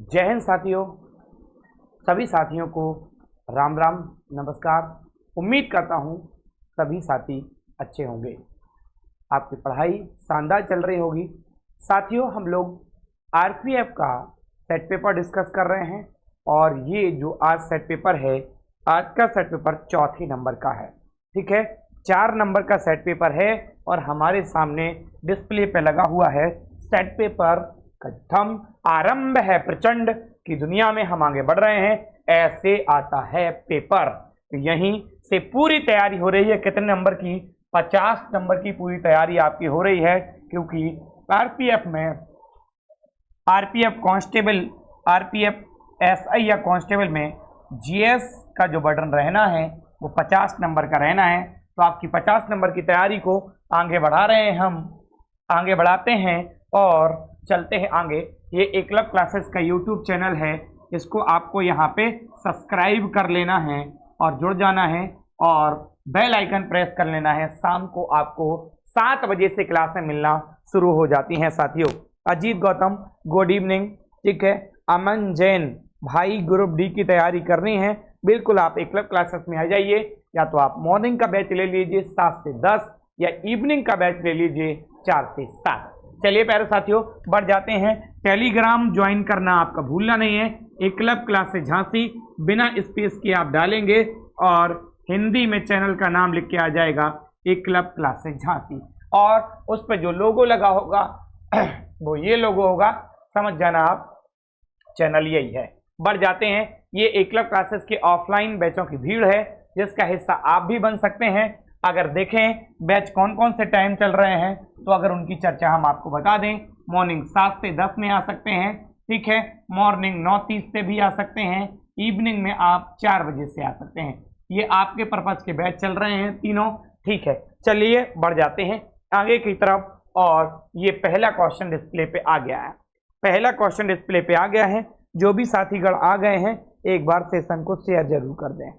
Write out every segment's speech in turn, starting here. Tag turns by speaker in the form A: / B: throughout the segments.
A: जय हिंद साथियों। सभी साथियों को राम राम, नमस्कार। उम्मीद करता हूँ सभी साथी अच्छे होंगे, आपकी पढ़ाई शानदार चल रही होगी। साथियों, हम लोग आरपीएफ का सेट पेपर डिस्कस कर रहे हैं और ये जो आज सेट पेपर है, आज का सेट पेपर चौथे नंबर का है। ठीक है, 4 नंबर का सेट पेपर है और हमारे सामने डिस्प्ले पे लगा हुआ है सेट पेपर कथम आरंभ है प्रचंड की दुनिया में हम आगे बढ़ रहे हैं, ऐसे आता है पेपर। तो यहीं से पूरी तैयारी हो रही है। कितने नंबर की? 50 नंबर की पूरी तैयारी आपकी हो रही है, क्योंकि आरपीएफ में आरपीएफ कांस्टेबल, आरपीएफ एसआई या कांस्टेबल में जीएस का जो बटन रहना है वो 50 नंबर का रहना है। तो आपकी 50 नंबर की तैयारी को आगे बढ़ा रहे हैं, हम आगे बढ़ाते हैं और चलते हैं आगे। ये एकलव्य क्लासेस का यूट्यूब चैनल है, इसको आपको यहाँ पे सब्सक्राइब कर लेना है और जुड़ जाना है और बेल आइकन प्रेस कर लेना है। शाम को आपको 7 बजे से क्लासें मिलना शुरू हो जाती हैं साथियों। Ajit Gautam good evening. ठीक है, अमन जैन भाई ग्रुप डी की तैयारी करनी है, बिल्कुल आप एकलव्य क्लासेस में आ जाइए। या तो आप मॉर्निंग का बैच ले लीजिए 7 से 10 या इवनिंग का बैच ले लीजिए 4 से 7। चलिए प्यारे साथियों, बढ़ जाते हैं। टेलीग्राम ज्वाइन करना आपका भूलना नहीं है। एकलव्य क्लासेस झांसी बिना स्पेस के आप डालेंगे और हिंदी में चैनल का नाम लिख के आ जाएगा एकलव्य क्लासेस झांसी, और उस पर जो लोगो लगा होगा वो ये लोगो होगा, समझ जाना आप, चैनल यही है। बढ़ जाते हैं। ये एकलव्य क्लासेस के ऑफलाइन बैचों की भीड़ है, जिसका हिस्सा आप भी बन सकते हैं। अगर देखें बैच कौन कौन से टाइम चल रहे हैं, तो अगर उनकी चर्चा हम आपको बता दें, मॉर्निंग 7 से 10 में आ सकते हैं। ठीक है, मॉर्निंग 9:30 से भी आ सकते हैं, इवनिंग में आप 4 बजे से आ सकते हैं। ये आपके पर्पज के बैच चल रहे हैं तीनों। ठीक है, चलिए बढ़ जाते हैं आगे की तरफ। और ये पहला क्वेश्चन डिस्प्ले पे आ गया है, पहला क्वेश्चन डिस्प्ले पे आ गया है। जो भी साथीगण आ गए हैं एक बार सेशन को शेयर जरूर कर दें,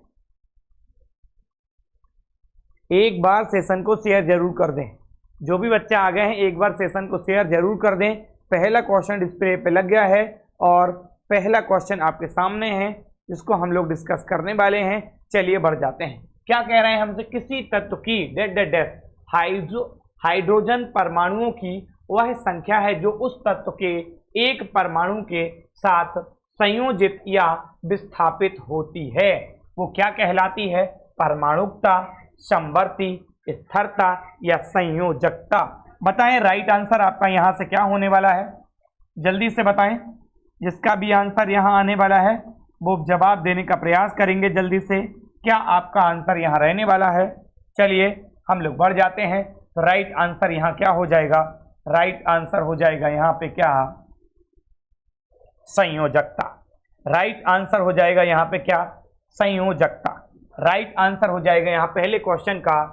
A: एक बार सेशन को शेयर जरूर कर दें। जो भी बच्चे आ गए हैं एक बार सेशन को शेयर जरूर कर दें। पहला क्वेश्चन डिस्प्ले पे लग गया है और पहला क्वेश्चन आपके सामने है, जिसको हम लोग डिस्कस करने वाले हैं। चलिए बढ़ जाते हैं। क्या कह रहे हैं हमसे? किसी तत्व की हाइड्रोजन परमाणुओं की वह संख्या है जो उस तत्व के एक परमाणु के साथ संयोजित या विस्थापित होती है, वो क्या कहलाती है? परमाणुकता, समवर्ती, स्थिरता या संयोजकता। बताएं राइट आंसर आपका यहां से क्या होने वाला है, जल्दी से बताएं। जिसका भी आंसर यहां आने वाला है वो जवाब देने का प्रयास करेंगे जल्दी से। क्या आपका आंसर यहां रहने वाला है? चलिए हम लोग बढ़ जाते हैं। तो राइट आंसर यहां क्या हो जाएगा? राइट आंसर हो जाएगा यहां पे क्या? संयोजकता। राइट आंसर हो जाएगा यहां पे क्या? संयोजकता। राइट आंसर हो जाएगा यहां पहले क्वेश्चन का,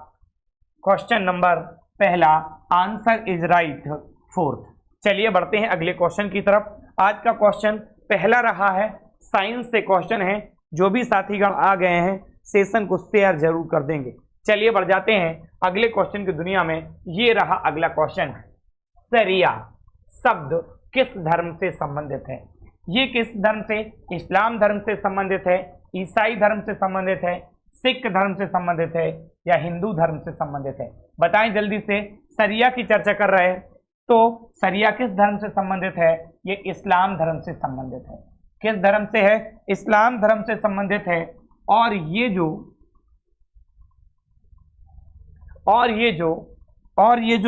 A: क्वेश्चन नंबर पहला आंसर इज राइट 4th। चलिए बढ़ते हैं अगले क्वेश्चन की तरफ। आज का क्वेश्चन पहला रहा है, साइंस से क्वेश्चन है। जो भी साथीगण आ गए हैं सेशन को शेयर जरूर कर देंगे। चलिए बढ़ जाते हैं अगले क्वेश्चन की दुनिया में। ये रहा अगला क्वेश्चन। शरिया शब्द किस धर्म से संबंधित है? ये किस धर्म से? इस्लाम धर्म से संबंधित है, ईसाई धर्म से संबंधित है, सिख धर्म से संबंधित है या हिंदू धर्म से संबंधित है? बताएं जल्दी से। शरिया की चर्चा कर रहे हैं, तो शरिया किस धर्म से संबंधित है? ये इस्लाम धर्म से संबंधित है। किस धर्म से है? इस्लाम धर्म से संबंधित है। और ये जो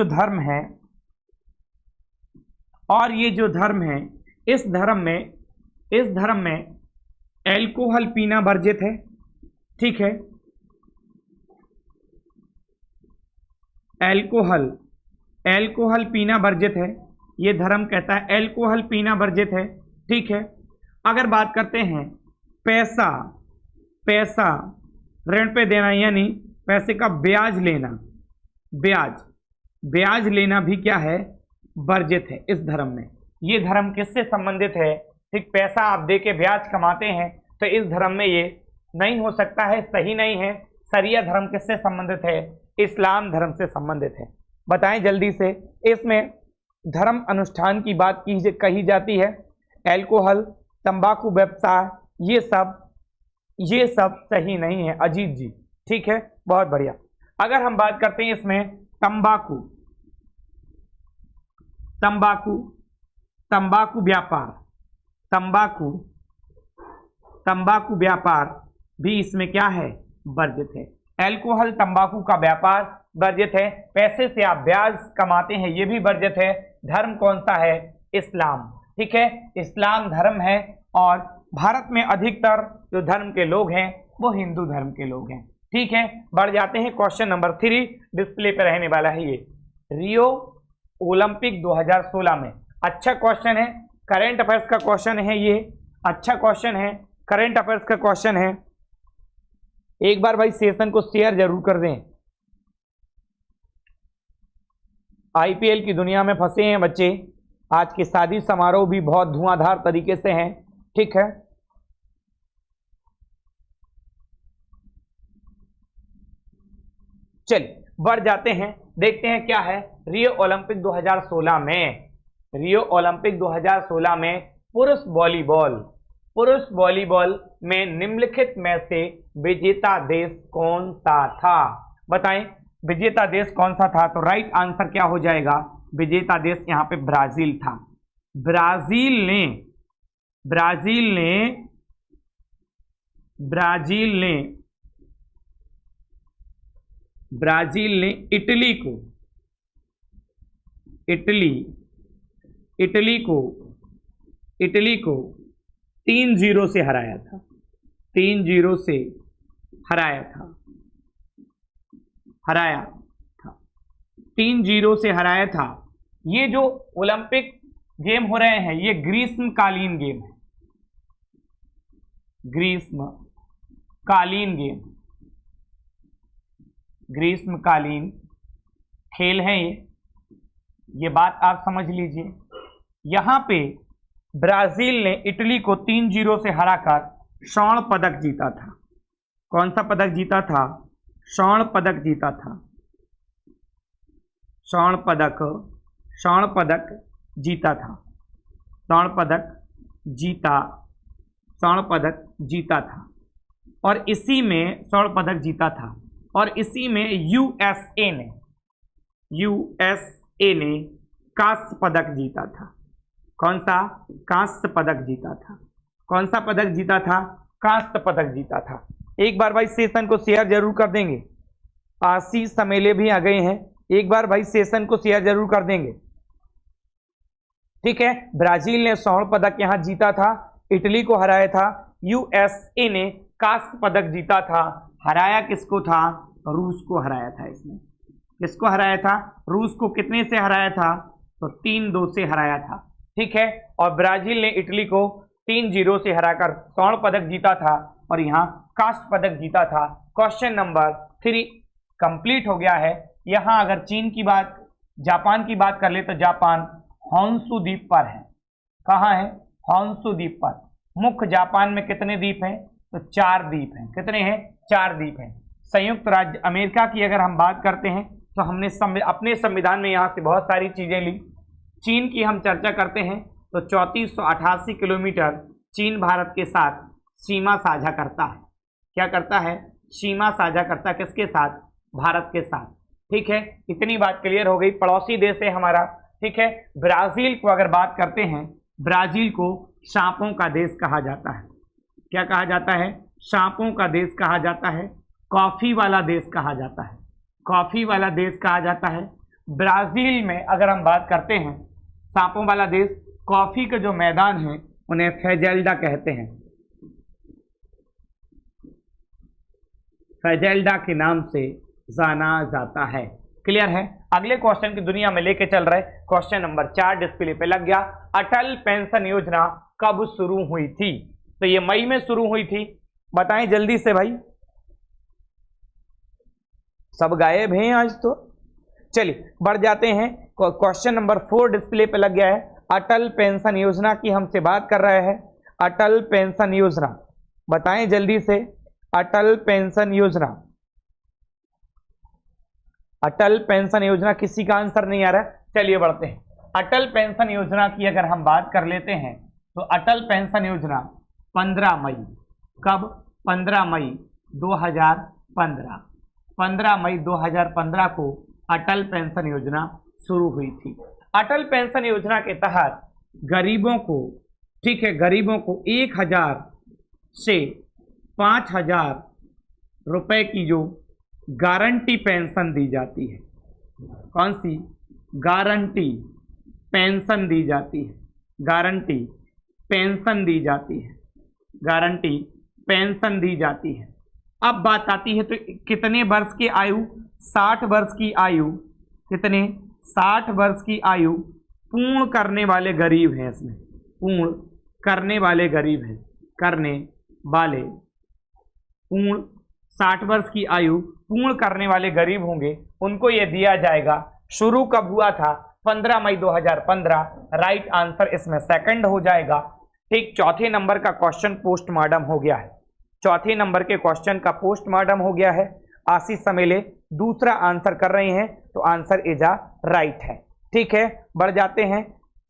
A: धर्म है, और ये जो धर्म है, इस धर्म में एल्कोहल पीना वर्जित है। ठीक है, एल्कोहल पीना वर्जित है। ये धर्म कहता है एल्कोहल पीना वर्जित है। ठीक है, अगर बात करते हैं पैसा ऋण पे देना, यानी पैसे का ब्याज लेना भी क्या है? वर्जित है इस धर्म में। ये धर्म किससे संबंधित है? ठीक, पैसा आप दे के ब्याज कमाते हैं तो इस धर्म में ये नहीं हो सकता है, सही नहीं है। शरिया धर्म किससे संबंधित है? इस्लाम धर्म से संबंधित है। बताएं जल्दी से। इसमें धर्म अनुष्ठान की बात कही जाती है। एल्कोहल तंबाकू व्यवसाय, ये सब सही नहीं है अजीत जी। ठीक है, बहुत बढ़िया। अगर हम बात करते हैं इसमें तंबाकू व्यापार, तंबाकू व्यापार भी इसमें क्या है, वर्जित है। अल्कोहल तंबाकू का व्यापार वर्जित है। पैसे से आप ब्याज कमाते हैं, ये भी वर्जित है। धर्म कौन सा है, इस्लाम। ठीक है, इस्लाम धर्म है। और भारत में अधिकतर जो धर्म के लोग हैं वो हिंदू धर्म के लोग हैं। ठीक है, बढ़ जाते हैं। क्वेश्चन नंबर 3 डिस्प्ले पे रहने वाला है ये, रियो ओलंपिक 2016 में। अच्छा क्वेश्चन है, करंट अफेयर्स का क्वेश्चन है ये, अच्छा क्वेश्चन है, करंट अफेयर्स का क्वेश्चन है। एक बार भाई सेशन को शेयर जरूर कर दें। आईपीएल की दुनिया में फंसे हैं बच्चे। आज के शादी समारोह भी बहुत धुआंधार तरीके से हैं। ठीक है, चलिए बढ़ जाते हैं, देखते हैं क्या है। रियो ओलंपिक 2016 में, रियो ओलंपिक 2016 में पुरुष वॉलीबॉल में निम्नलिखित में से विजेता देश कौन सा था, बताएं। विजेता देश कौन सा था? तो राइट आंसर क्या हो जाएगा, विजेता देश यहाँ पे ब्राजील था। ब्राजील ने इटली को 3-0 से हराया था। 3-0 से हराया था 3-0 से हराया था। ये जो ओलंपिक गेम हो रहे हैं ये ग्रीष्मकालीन गेम है, ग्रीष्मकालीन खेल है ये बात आप समझ लीजिए। यहां पे ब्राजील ने इटली को 3-0 से हराकर स्वर्ण पदक जीता था। कौन सा पदक जीता था? स्वर्ण पदक जीता था। स्वर्ण पदक जीता था। स्वर्ण पदक जीता था। और इसी में स्वर्ण पदक जीता था और इसी में यूएसए ने कांस्य पदक जीता था। कौन सा? कांस्य पदक जीता था। कौन सा पदक जीता था? कांस्य पदक जीता था। एक बार भाई सेशन को शेयर जरूर कर देंगे। आशीष समेले भी आ गए हैं, एक बार भाई सेशन को शेयर जरूर कर देंगे। ठीक है, ब्राजील ने स्वर्ण पदक यहां जीता था, इटली को हराया था। यूएसए ने कांस्य पदक जीता था। हराया किसको था? रूस को हराया था। इसने किसको हराया था? रूस को। कितने से हराया था? तो 3-2 से हराया था। ठीक है, और ब्राजील ने इटली को 3-0 से हराकर स्वर्ण पदक जीता था और यहाँ कांस्य पदक जीता था। क्वेश्चन नंबर 3 कंप्लीट हो गया है। यहाँ अगर चीन की बात, जापान की बात कर ले तो जापान होन्शु द्वीप पर है। कहाँ है? होन्शु द्वीप पर। मुख्य जापान में कितने द्वीप हैं? तो 4 द्वीप हैं। कितने हैं? 4 द्वीप हैं। संयुक्त राज्य अमेरिका की अगर हम बात करते हैं तो हमने अपने संविधान में यहाँ से बहुत सारी चीजें ली। चीन की हम चर्चा करते हैं तो 3488 किलोमीटर चीन भारत के साथ सीमा साझा करता है। क्या करता है? सीमा साझा करता है। किसके साथ? भारत के साथ। ठीक है, इतनी बात क्लियर हो गई। पड़ोसी देश है हमारा। ठीक है, ब्राजील को अगर बात करते हैं, ब्राजील को सांपों का देश कहा जाता है। क्या कहा जाता है? सांपों का देश कहा जाता है। कॉफी वाला देश कहा जाता है। कॉफी वाला देश कहा जाता है। ब्राजील में अगर हम बात करते हैं सांपों वाला देश, कॉफी के जो मैदान है उन्हें फेजेल्डा कहते हैं। फेजेल्डा के नाम से जाना जाता है। क्लियर है? अगले क्वेश्चन की दुनिया में लेके चल रहे। क्वेश्चन नंबर 4 डिस्प्ले पे लग गया। अटल पेंशन योजना कब शुरू हुई थी? तो ये मई में शुरू हुई थी। बताएं जल्दी से भाई, सब गायब हैं आज तो। चलिए बढ़ जाते हैं। क्वेश्चन नंबर 4 डिस्प्ले पे लग गया है। अटल पेंशन योजना की हमसे बात कर रहे हैं। अटल पेंशन योजना बताएं जल्दी से। अटल पेंशन योजना, अटल पेंशन योजना, किसी का आंसर नहीं आ रहा है। चलिए बढ़ते हैं। अटल पेंशन योजना की अगर हम बात कर लेते हैं तो अटल पेंशन योजना 15 मई, कब? 15 मई 2015, 15 मई 2015 को अटल पेंशन योजना शुरू हुई थी। अटल पेंशन योजना के तहत गरीबों को, ठीक है, गरीबों को 1000 से 5000 रुपए की जो गारंटी पेंशन दी जाती है, कौन सी? गारंटी पेंशन दी जाती है, गारंटी पेंशन दी जाती है, गारंटी पेंशन दी जाती है। अब बात आती है तो कितने वर्ष की आयु? 60 वर्ष की आयु, कितने? 60 वर्ष की आयु पूर्ण करने वाले गरीब हैं, इसमें पूर्ण करने वाले गरीब हैं, करने वाले, पूर्ण 60 वर्ष की आयु पूर्ण करने वाले गरीब होंगे, उनको ये दिया जाएगा। शुरू कब हुआ था? 15 मई 2015। राइट आंसर इसमें सेकंड हो जाएगा। ठीक, चौथे नंबर का क्वेश्चन पोस्टमार्टम हो गया है, चौथे नंबर के क्वेश्चन का पोस्टमार्टम हो गया है। आशीष समेले दूसरा आंसर कर रहे हैं, तो आंसर इज आ राइट है। ठीक है, बढ़ जाते हैं।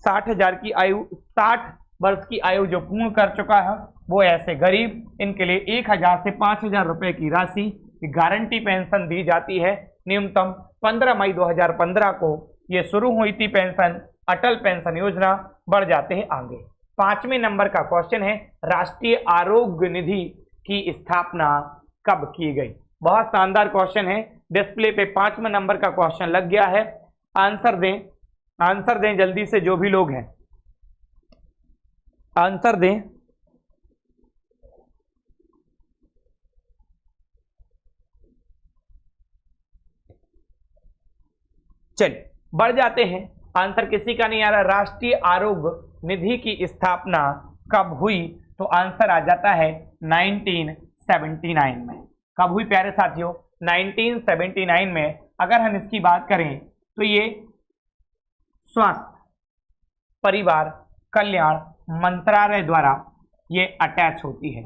A: 60,000 की आयु, 60 वर्ष की आयु जो पूर्ण कर चुका है वो ऐसे गरीब, इनके लिए 1000 से 5000 रुपए की राशि गारंटी पेंशन दी जाती है। न्यूनतम 15 मई 2015 को ये शुरू हुई थी पेंशन, अटल पेंशन योजना। बढ़ जाते हैं आगे। 5वें नंबर का क्वेश्चन है, राष्ट्रीय आरोग्य निधि की स्थापना कब की गई? बहुत शानदार क्वेश्चन है। डिस्प्ले पे 5वें नंबर का क्वेश्चन लग गया है। आंसर दें, आंसर दें जल्दी से, जो भी लोग हैं आंसर दें। चलिए बढ़ जाते हैं। आंसर किसी का नहीं आ रहा। राष्ट्रीय आरोग्य निधि की स्थापना कब हुई? तो आंसर आ जाता है 1979 में। कब हुई प्यारे साथियों? 1979 में। अगर हम इसकी बात करें तो ये स्वास्थ्य परिवार कल्याण मंत्रालय द्वारा ये अटैच होती है।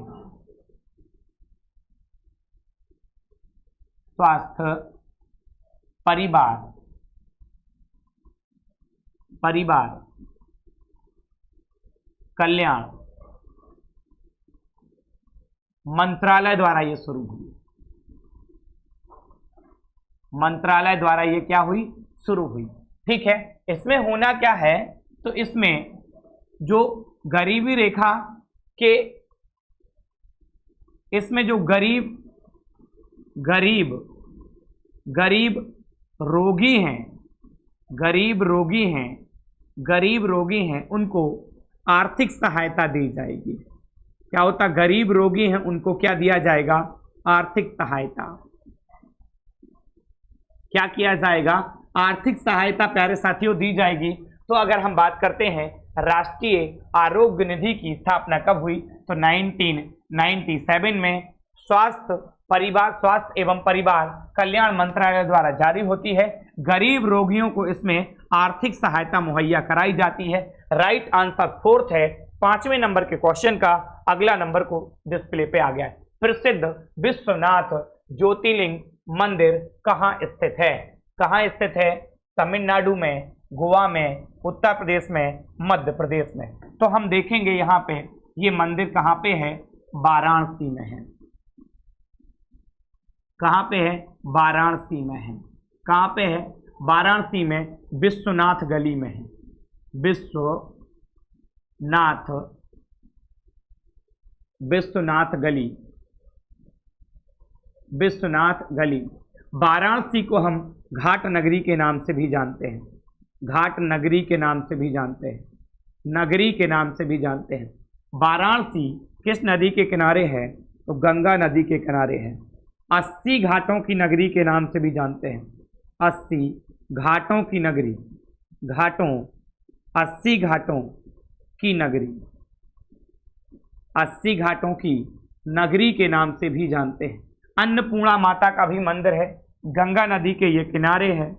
A: स्वास्थ्य परिवार कल्याण मंत्रालय द्वारा ये शुरू हुई, मंत्रालय द्वारा ये क्या हुई? शुरू हुई। ठीक है, इसमें होना क्या है? तो इसमें जो गरीबी रेखा के, इसमें जो गरीब रोगी हैं, गरीब रोगी हैं, उनको आर्थिक सहायता दी जाएगी। क्या होता? गरीब रोगी हैं, उनको क्या दिया जाएगा? आर्थिक सहायता। क्या किया जाएगा? आर्थिक सहायता प्यारे साथियों दी जाएगी। तो अगर हम बात करते हैं राष्ट्रीय आरोग्य निधि की स्थापना कब हुई, तो 1997 में स्वास्थ्य एवं परिवार कल्याण मंत्रालय द्वारा जारी होती है। गरीब रोगियों को इसमें आर्थिक सहायता मुहैया कराई जाती है। राइट आंसर फोर्थ है। 5वें नंबर के क्वेश्चन का अगला नंबर को डिस्प्ले पे आ गया है। प्रसिद्ध विश्वनाथ ज्योतिर्लिंग मंदिर कहाँ स्थित है? कहाँ स्थित है? तमिलनाडु में, गोवा में, उत्तर प्रदेश में, मध्य प्रदेश में। तो हम देखेंगे यहाँ पे ये मंदिर कहाँ पे है? वाराणसी में है। कहाँ पे है? वाराणसी में है। कहाँ पे है? वाराणसी में विश्वनाथ गली में है। विश्वनाथ गली। वाराणसी को हम घाट नगरी के नाम से भी जानते हैं, घाट नगरी के नाम से भी जानते हैं, नगरी के नाम से भी जानते हैं। वाराणसी किस नदी के किनारे है? तो गंगा नदी के किनारे है। 80 घाटों की नगरी के नाम से भी जानते हैं। 80 घाटों की नगरी, 80 घाटों की नगरी, 80 घाटों की नगरी के नाम से भी जानते हैं। अन्नपूर्णा माता का भी मंदिर है, गंगा नदी के ये किनारे है।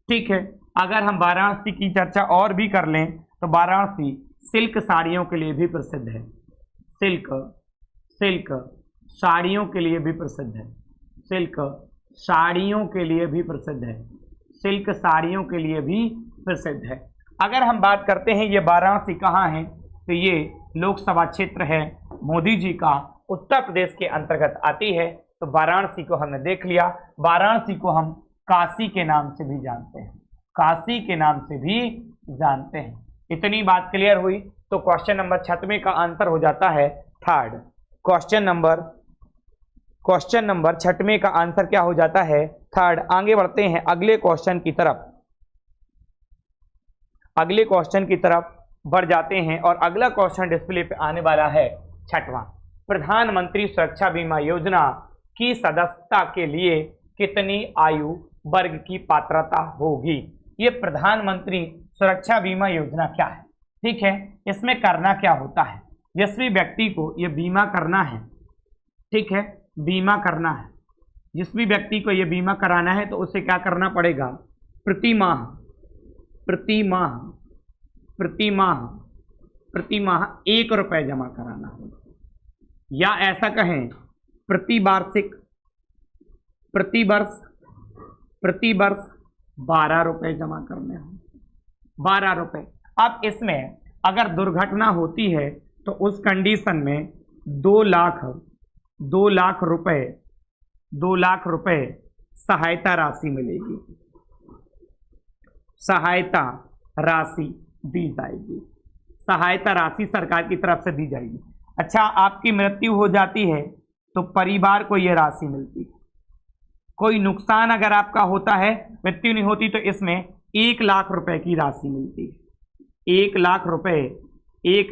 A: ठीक है, अगर हम वाराणसी की चर्चा और भी कर लें तो वाराणसी सिल्क साड़ियों के लिए भी प्रसिद्ध है। सिल्क साड़ियों के लिए भी प्रसिद्ध है। सिल्क साड़ियों के लिए भी प्रसिद्ध है। सिल्क साड़ियों के लिए भी प्रसिद्ध है। अगर हम बात करते हैं ये वाराणसी कहाँ है, तो ये लोकसभा क्षेत्र है मोदी जी का, उत्तर प्रदेश के अंतर्गत आती है। तो वाराणसी को हमने देख लिया। वाराणसी को हम काशी के नाम से भी जानते हैं, काशी के नाम से भी जानते हैं। इतनी बात क्लियर हुई। तो क्वेश्चन नंबर 96 का आंसर हो जाता है थर्ड। क्वेश्चन नंबर 96 का आंसर क्या हो जाता है? थर्ड। आगे बढ़ते हैं अगले क्वेश्चन की तरफ। अगले क्वेश्चन की तरफ बढ़ जाते हैं और अगला क्वेश्चन डिस्प्ले पे आने वाला है 6वां। प्रधानमंत्री सुरक्षा बीमा योजना की सदस्यता के लिए कितनी आयु वर्ग की पात्रता होगी? ये प्रधानमंत्री सुरक्षा बीमा योजना क्या है? ठीक है, इसमें करना क्या होता है? जिस भी व्यक्ति को ये बीमा करना है, ठीक है, बीमा करना है, जिस भी व्यक्ति को ये बीमा कराना है तो उसे क्या करना पड़ेगा? प्रति माह 1 रुपए जमा कराना होगा, या ऐसा कहें प्रति वर्ष 12 रुपए जमा करने होंगे, 12 रुपए। अब इसमें अगर दुर्घटना होती है तो उस कंडीशन में 2 लाख रुपए सहायता राशि मिलेगी, सहायता राशि दी जाएगी, सहायता राशि सरकार की तरफ से दी जाएगी। अच्छा, आपकी मृत्यु हो जाती है तो परिवार को यह राशि मिलती है। कोई नुकसान अगर आपका होता है, मृत्यु नहीं होती, तो इसमें 1 लाख रुपए की राशि मिलती है। 1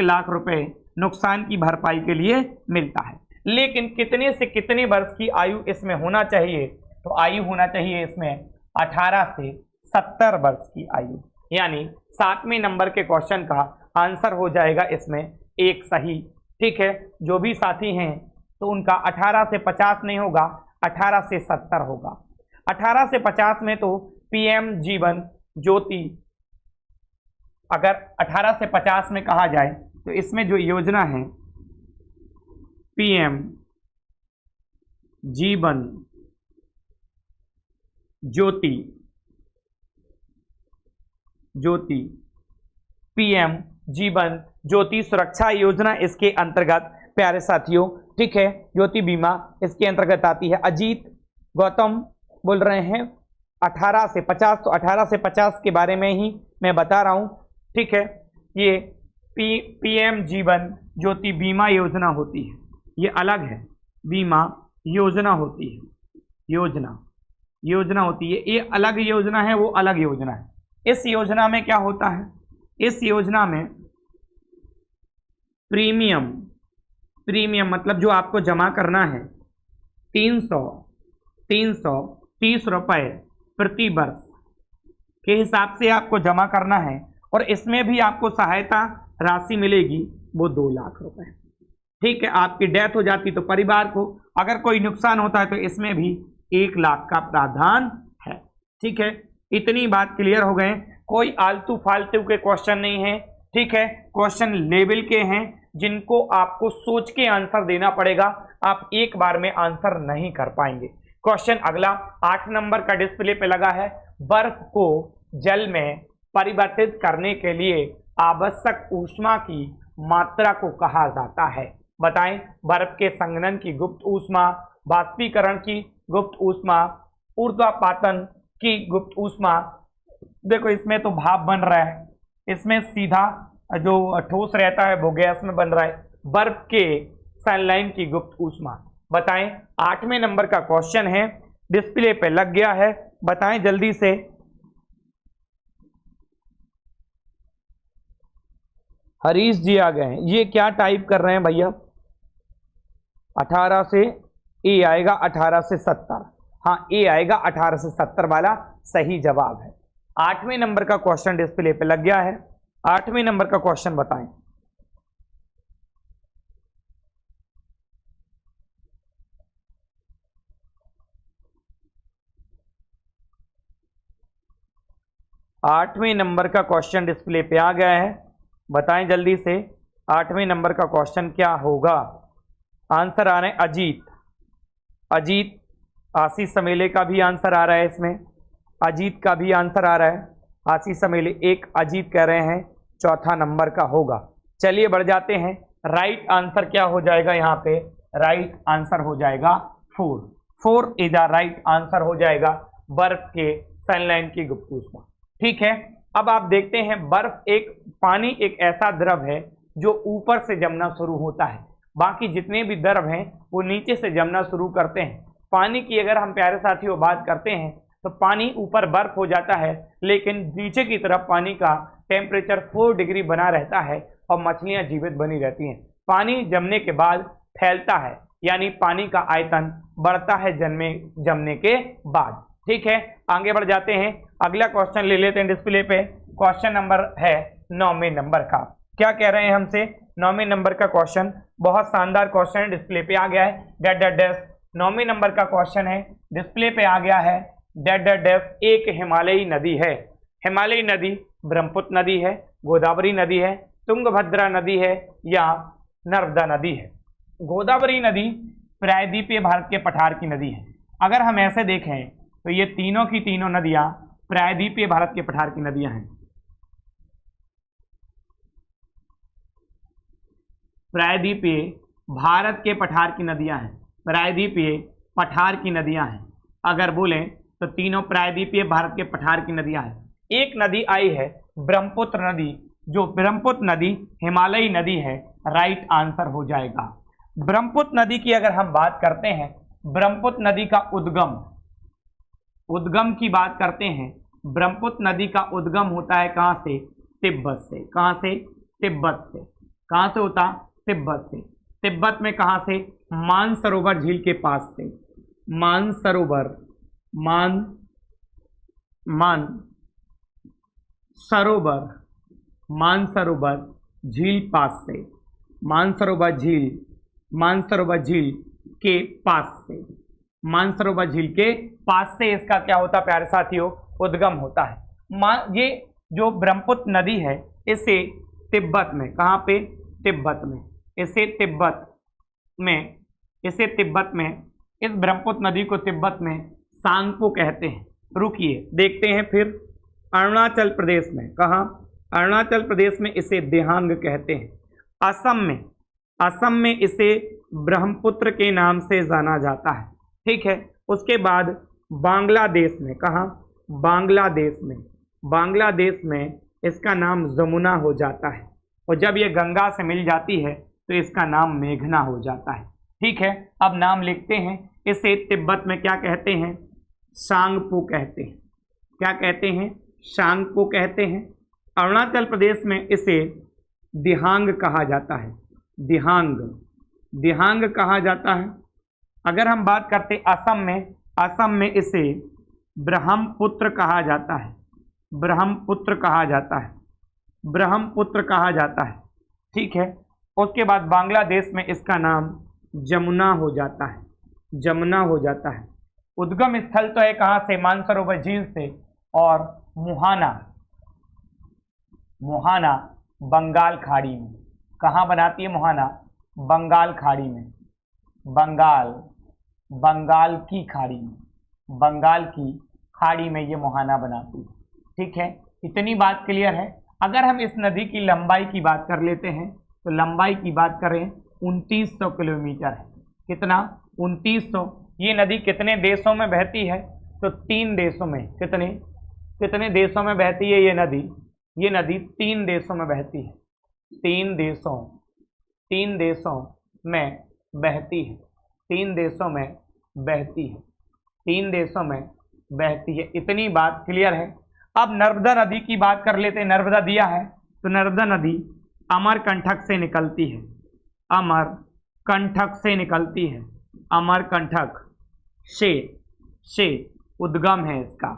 A: लाख रुपए नुकसान की भरपाई के लिए मिलता है। लेकिन कितने से कितने वर्ष की आयु इसमें होना चाहिए? तो आयु होना चाहिए इसमें 18 से 70 वर्ष की आयु। यानी 7वें नंबर के क्वेश्चन का आंसर हो जाएगा इसमें एक सही। ठीक है, जो भी साथी हैं तो उनका 18 से 50 नहीं होगा, 18 से 70 होगा। 18 से 50 में तो पीएम जीवन ज्योति, अगर 18 से 50 में कहा जाए तो इसमें जो योजना है पीएम जीवन ज्योति पीएम जीवन ज्योति सुरक्षा योजना इसके अंतर्गत प्यारे साथियों, ठीक है, ज्योति बीमा इसके अंतर्गत आती है। अजीत गौतम बोल रहे हैं 18 से 50, तो 18 से 50 के बारे में ही मैं बता रहा हूं। ठीक है, ये पीएम जीवन ज्योति बीमा योजना होती है, ये अलग है, बीमा योजना होती है, योजना होती है, ये अलग योजना है, वो अलग योजना है। इस योजना में क्या होता है? इस योजना में प्रीमियम मतलब जो आपको जमा करना है 330 रुपए प्रति वर्ष के हिसाब से आपको जमा करना है, और इसमें भी आपको सहायता राशि मिलेगी वो 2 लाख रुपए। ठीक है, आपकी डेथ हो जाती तो परिवार को, अगर कोई नुकसान होता है तो इसमें भी 1 लाख का प्रावधान है। ठीक है, इतनी बात क्लियर हो गए। कोई आलतू फालतू के क्वेश्चन नहीं है। ठीक है, क्वेश्चन लेवल के हैं जिनको आपको सोच के आंसर देना पड़ेगा, आप एक बार में आंसर नहीं कर पाएंगे। क्वेश्चन अगला 8 नंबर का डिस्प्ले पे लगा है। बर्फ को जल में परिवर्तित करने के लिए आवश्यक ऊष्मा की मात्रा को कहा जाता है? बताएं। बर्फ के संघनन की गुप्त ऊष्मा, बाष्पीकरण की गुप्त ऊष्मा, ऊर्ध्वपातन की गुप्त ऊष्मा। देखो इसमें तो भाप बन रहा है, इसमें सीधा जो ठोस रहता है वो गैस में बन रहा है। बर्फ के सनलाइन की गुप्त ऊष्मा। बताएं। 8वें नंबर का क्वेश्चन है, डिस्प्ले पे लग गया है, बताएं जल्दी से। हरीश जी आ गए हैं। ये क्या टाइप कर रहे हैं भैया? 18 से ए आएगा, 18 से 70। हाँ, ए आएगा 18 से 70 वाला सही जवाब है। 8वें नंबर का क्वेश्चन डिस्प्ले पे लग गया है। 8वें नंबर का क्वेश्चन बताएं। आठवें नंबर का क्वेश्चन डिस्प्ले पे आ गया है, बताएं जल्दी से। 8वें नंबर का क्वेश्चन क्या होगा? आंसर आ रहे हैं अजीत, आशीष समेले का भी आंसर आ रहा है इसमें, अजीत का भी आंसर आ रहा है, आशीष समेले एक, अजीत कह रहे हैं चौथा नंबर का होगा। चलिए बढ़ जाते हैं। राइट आंसर क्या हो जाएगा यहाँ पे? राइट आंसर हो जाएगा 4। 4 इज द राइट आंसर हो जाएगा बर्फ के सनलाइन की गुप्त ऊष्मा। ठीक है, अब आप देखते हैं बर्फ पानी एक ऐसा द्रव है जो ऊपर से जमना शुरू होता है, बाकी जितने भी द्रव हैं वो नीचे से जमना शुरू करते हैं। पानी की अगर हम प्यारे साथियों बात करते हैं तो पानी ऊपर बर्फ हो जाता है, लेकिन नीचे की तरफ पानी का टेम्परेचर 4 डिग्री बना रहता है और मछलियां जीवित बनी रहती हैं। पानी जमने के बाद फैलता है, यानी पानी का आयतन बढ़ता है जमने के बाद। ठीक है, आगे बढ़ जाते हैं। अगला क्वेश्चन ले लेते हैं डिस्प्ले पे। क्वेश्चन नंबर है 9वें नंबर का। क्या कह रहे हैं हमसे? 9वें नंबर का क्वेश्चन बहुत शानदार क्वेश्चन है, डिस्प्ले पे आ गया है। डेट डेट डेस 9वें नंबर का क्वेश्चन है, डिस्प्ले पे आ गया है। डेट डेट डेस एक हिमालयी नदी है। हिमालयी नदी ब्रह्मपुत्र नदी है, गोदावरी नदी है, तुंगभद्रा नदी है या नर्मदा नदी है। गोदावरी नदी प्रायद्वीपीय भारत के पठार की नदी है। अगर हम ऐसे देखें तो ये तीनों की तीनों नदियां प्रायद्वीपीय भारत के पठार की नदियां हैं। प्रायद्वीपीय भारत के पठार की नदियां हैं, प्रायद्वीपीय पठार की नदियां हैं। अगर बोलें तो तीनों प्रायद्वीपीय भारत के पठार की नदियां हैं। एक नदी आई है ब्रह्मपुत्र नदी, जो ब्रह्मपुत्र नदी हिमालयी नदी है। राइट आंसर हो जाएगा। ब्रह्मपुत्र नदी की अगर हम बात करते हैं, ब्रह्मपुत्र नदी का उद्गम की बात करते हैं। ब्रह्मपुत्र नदी का उद्गम होता है कहां से? तिब्बत से। कहां से? तिब्बत से। कहां से होता? तिब्बत से। तिब्बत में कहां से? मानसरोवर झील के पास से। मानसरोवर मानसरोवर झील पास से। मानसरोवर झील के पास से। मानसरोवर झील के पास से इसका क्या होता है प्यारे साथियों? उद्गम होता है। ये जो ब्रह्मपुत्र नदी है इसे तिब्बत में, कहाँ पे? तिब्बत में। इसे तिब्बत में इस ब्रह्मपुत्र नदी को तिब्बत में सांगपो कहते हैं। रुकिए देखते हैं फिर। अरुणाचल प्रदेश में, कहाँ? अरुणाचल प्रदेश में इसे दिहांग कहते हैं। असम में इसे ब्रह्मपुत्र के नाम से जाना जाता है। ठीक है, उसके बाद बांग्लादेश में, कहाँ? बांग्लादेश में इसका नाम जमुना हो जाता है, और जब ये गंगा से मिल जाती है तो इसका नाम मेघना हो जाता है। ठीक है, अब नाम लिखते हैं। इसे तिब्बत में क्या कहते हैं? सांगपो कहते हैं। क्या कहते हैं? सांगपो कहते हैं। अरुणाचल प्रदेश में इसे दिहांग कहा जाता है। दिहांग कहा जाता है। अगर हम बात करते असम में इसे ब्रह्मपुत्र कहा जाता है। ब्रह्मपुत्र कहा जाता है। ठीक है, उसके बाद बांग्लादेश में इसका नाम जमुना हो जाता है। उद्गम स्थल तो है कहाँ से? मानसरोवर झील से। और मुहाना बंगाल खाड़ी में। कहाँ बनाती है मुहाना? बंगाल खाड़ी में। बंगाल की खाड़ी में ये मुहाना बनाती है। ठीक है, इतनी बात क्लियर है। अगर हम इस नदी की लंबाई की बात कर लेते हैं तो लंबाई की बात करें 2900 किलोमीटर है। कितना? 2900। ये नदी कितने देशों में बहती है? तो 3 देशों में। कितने देशों में बहती है ये नदी? ये नदी 3 देशों में बहती है। 3 देशों में बहती है। 3 देशों में बहती है। इतनी बात क्लियर है। अब नर्मदा नदी की बात कर लेते हैं। नर्मदा दिया है तो नर्मदा नदी अमरकंटक से निकलती है। अमरकंटक से उद्गम है इसका।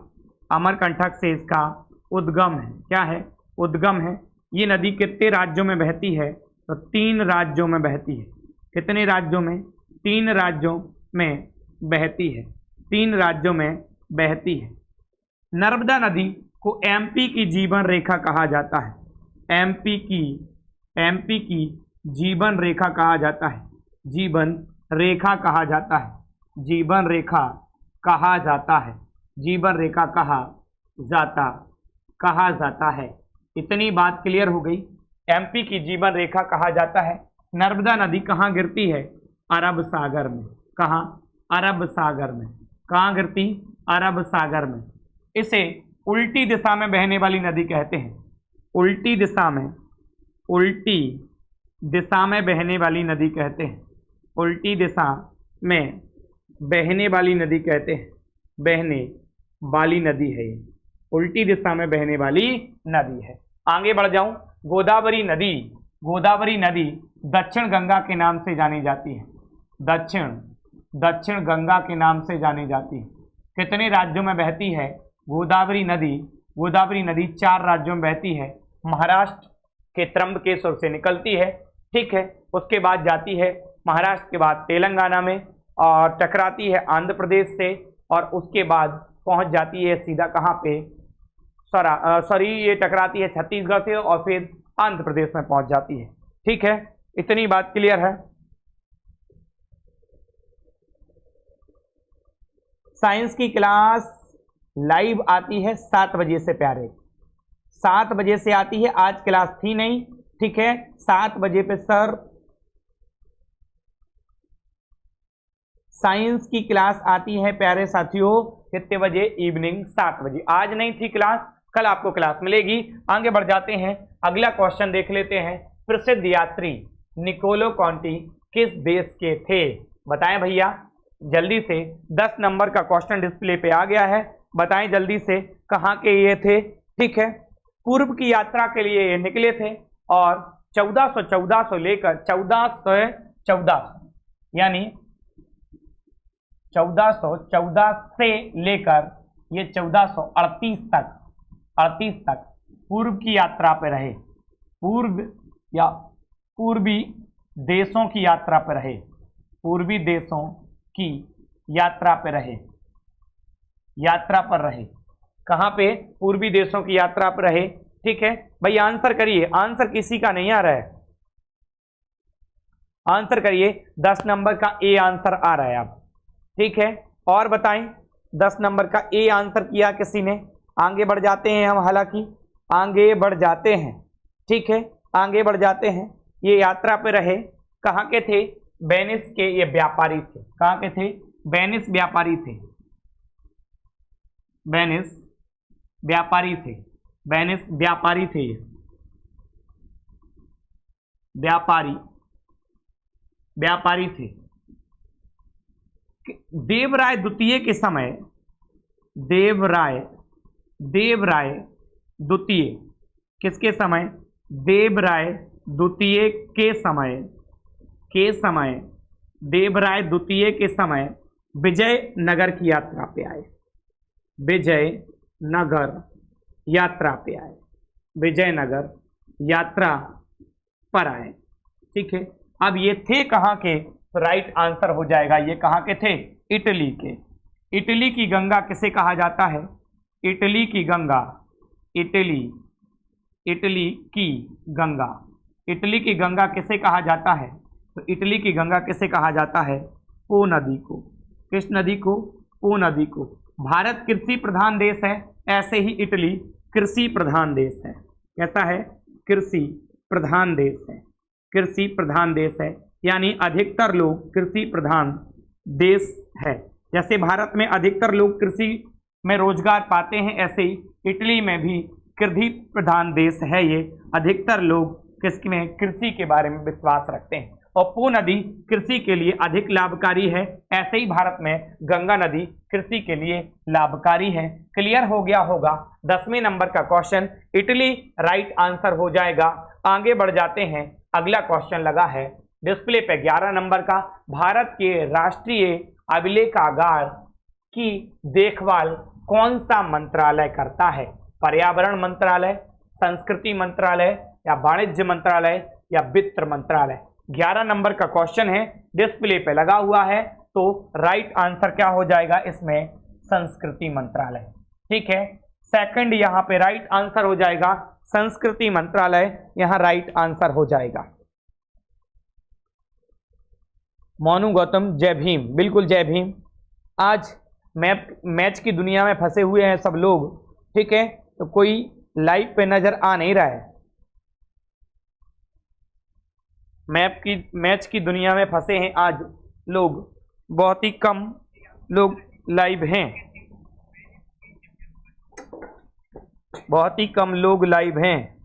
A: अमरकंटक से इसका उद्गम है। क्या है? उद्गम है। ये नदी कितने राज्यों में बहती है? तो 3 राज्यों में बहती है। कितने राज्यों में? 3 राज्यों में बहती है। 3 राज्यों में बहती है। नर्मदा नदी को एमपी की जीवन रेखा कहा जाता है। एमपी की जीवन रेखा कहा जाता है। जीवन रेखा कहा जाता है। इतनी बात क्लियर हो गई। एमपी की जीवन रेखा कहा जाता है। नर्मदा नदी कहाँ गिरती है? अरब सागर में। कहाँ? अरब सागर में। कहाँ गिरती? अरब सागर में। इसे उल्टी दिशा में बहने वाली नदी कहते हैं। उल्टी दिशा में, उल्टी दिशा में बहने वाली नदी कहते हैं। उल्टी दिशा में बहने वाली नदी कहते हैं। बहने वाली नदी है ये, उल्टी दिशा में बहने वाली नदी है। आगे बढ़ जाऊं, गोदावरी नदी। गोदावरी नदी दक्षिण गंगा के नाम से जानी जाती है। दक्षिण गंगा के नाम से जानी जाती है। कितने राज्यों में बहती है गोदावरी नदी? गोदावरी नदी 4 राज्यों में बहती है। महाराष्ट्र के त्र्यंबकेश्वर से निकलती है, ठीक है। उसके बाद जाती है महाराष्ट्र के बाद तेलंगाना में और टकराती है आंध्र प्रदेश से, और उसके बाद पहुंच जाती है सीधा कहाँ पे? ये टकराती है छत्तीसगढ़ से और फिर आंध्र प्रदेश में पहुंच जाती है, ठीक है। इतनी बात क्लियर है। साइंस की क्लास लाइव आती है 7 बजे से प्यारे, 7 बजे से आती है। आज क्लास थी नहीं, ठीक है। 7 बजे पे सर साइंस की क्लास आती है प्यारे साथियों। कितने बजे? इवनिंग 7 बजे। आज नहीं थी क्लास, कल आपको क्लास मिलेगी। आगे बढ़ जाते हैं, अगला क्वेश्चन देख लेते हैं। प्रसिद्ध यात्री निकोलो कॉन्टी किस देश के थे? बताएं भैया जल्दी से। 10 नंबर का क्वेश्चन डिस्प्ले पे आ गया है, बताएं जल्दी से कहाँ के ये थे, ठीक है। पूर्व की यात्रा के लिए ये निकले थे और 1414 से लेकर 1414 यानी 1414 से लेकर ये 1438 तक पूर्व की यात्रा पर रहे। पूर्व या पूर्वी देशों की यात्रा पर रहे। पूर्वी देशों की यात्रा पर रहे। यात्रा पर रहे। कहाँ पे? पूर्वी देशों की यात्रा पर रहे, ठीक है। भाई आंसर करिए, आंसर किसी का नहीं आ रहा है, आंसर करिए। 10 नंबर का ए आंसर आ रहा है अब, ठीक है। और बताएं 10 नंबर का ए आंसर किया किसी ने? आगे बढ़ जाते हैं हम, हालांकि आगे बढ़ जाते हैं, ठीक है। आगे बढ़ जाते हैं। ये यात्रा पे रहे, कहाँ के थे? वेनिस के ये व्यापारी थे। कहाँ के थे? वेनिस व्यापारी थे। वेनिस व्यापारी थे। वेनिस व्यापारी थे। व्यापारी थे। देवराय द्वितीय के समय, देवराय द्वितीय किसके समय? देवराय द्वितीय के समय देवराय द्वितीय के समय विजयनगर की यात्रा पे आए। विजयनगर यात्रा पे आए। विजयनगर यात्रा पर आए, ठीक है। अब ये थे कहाँ के? तो राइट आंसर हो जाएगा, ये कहाँ के थे? इटली के। इटली की गंगा किसे कहा जाता है? इटली की गंगा, इटली की गंगा, इटली की गंगा किसे कहा जाता है? तो इटली की गंगा किसे कहा जाता है? पो नदी को। किस नदी को? पो नदी को। भारत कृषि प्रधान देश है, ऐसे ही इटली कृषि प्रधान देश है। कैसा है? कृषि प्रधान देश है। कृषि प्रधान देश है, यानी अधिकतर लोग कृषि प्रधान देश है। जैसे भारत में अधिकतर लोग कृषि में रोजगार पाते हैं, ऐसे ही इटली में भी कृषि प्रधान देश है ये। अधिकतर लोग किसमें? कृषि के बारे में विश्वास रखते हैं और पो नदी कृषि के लिए अधिक लाभकारी है। ऐसे ही भारत में गंगा नदी कृषि के लिए लाभकारी है। क्लियर हो गया होगा। 10वें नंबर का क्वेश्चन इटली राइट आंसर हो जाएगा। आगे बढ़ जाते हैं, अगला क्वेश्चन लगा है डिस्प्ले पे 11 नंबर का। भारत के राष्ट्रीय अभिलेखागार की देखभाल कौन सा मंत्रालय करता है? पर्यावरण मंत्रालय, संस्कृति मंत्रालय या वाणिज्य मंत्रालय या वित्त मंत्रालय? 11 नंबर का क्वेश्चन है, डिस्प्ले पे लगा हुआ है। तो राइट आंसर क्या हो जाएगा इसमें? संस्कृति मंत्रालय, ठीक है। सेकंड यहाँ पे राइट आंसर हो जाएगा संस्कृति मंत्रालय, यहाँ राइट आंसर हो जाएगा। मोनू गौतम जय भीम, बिल्कुल जय भीम। आज मैच की दुनिया में फंसे हुए हैं सब लोग, ठीक है। तो कोई लाइव पे नजर आ नहीं रहा है। मैच की दुनिया में फंसे हैं आज लोग, बहुत ही कम लोग लाइव हैं, बहुत ही कम लोग लाइव हैं।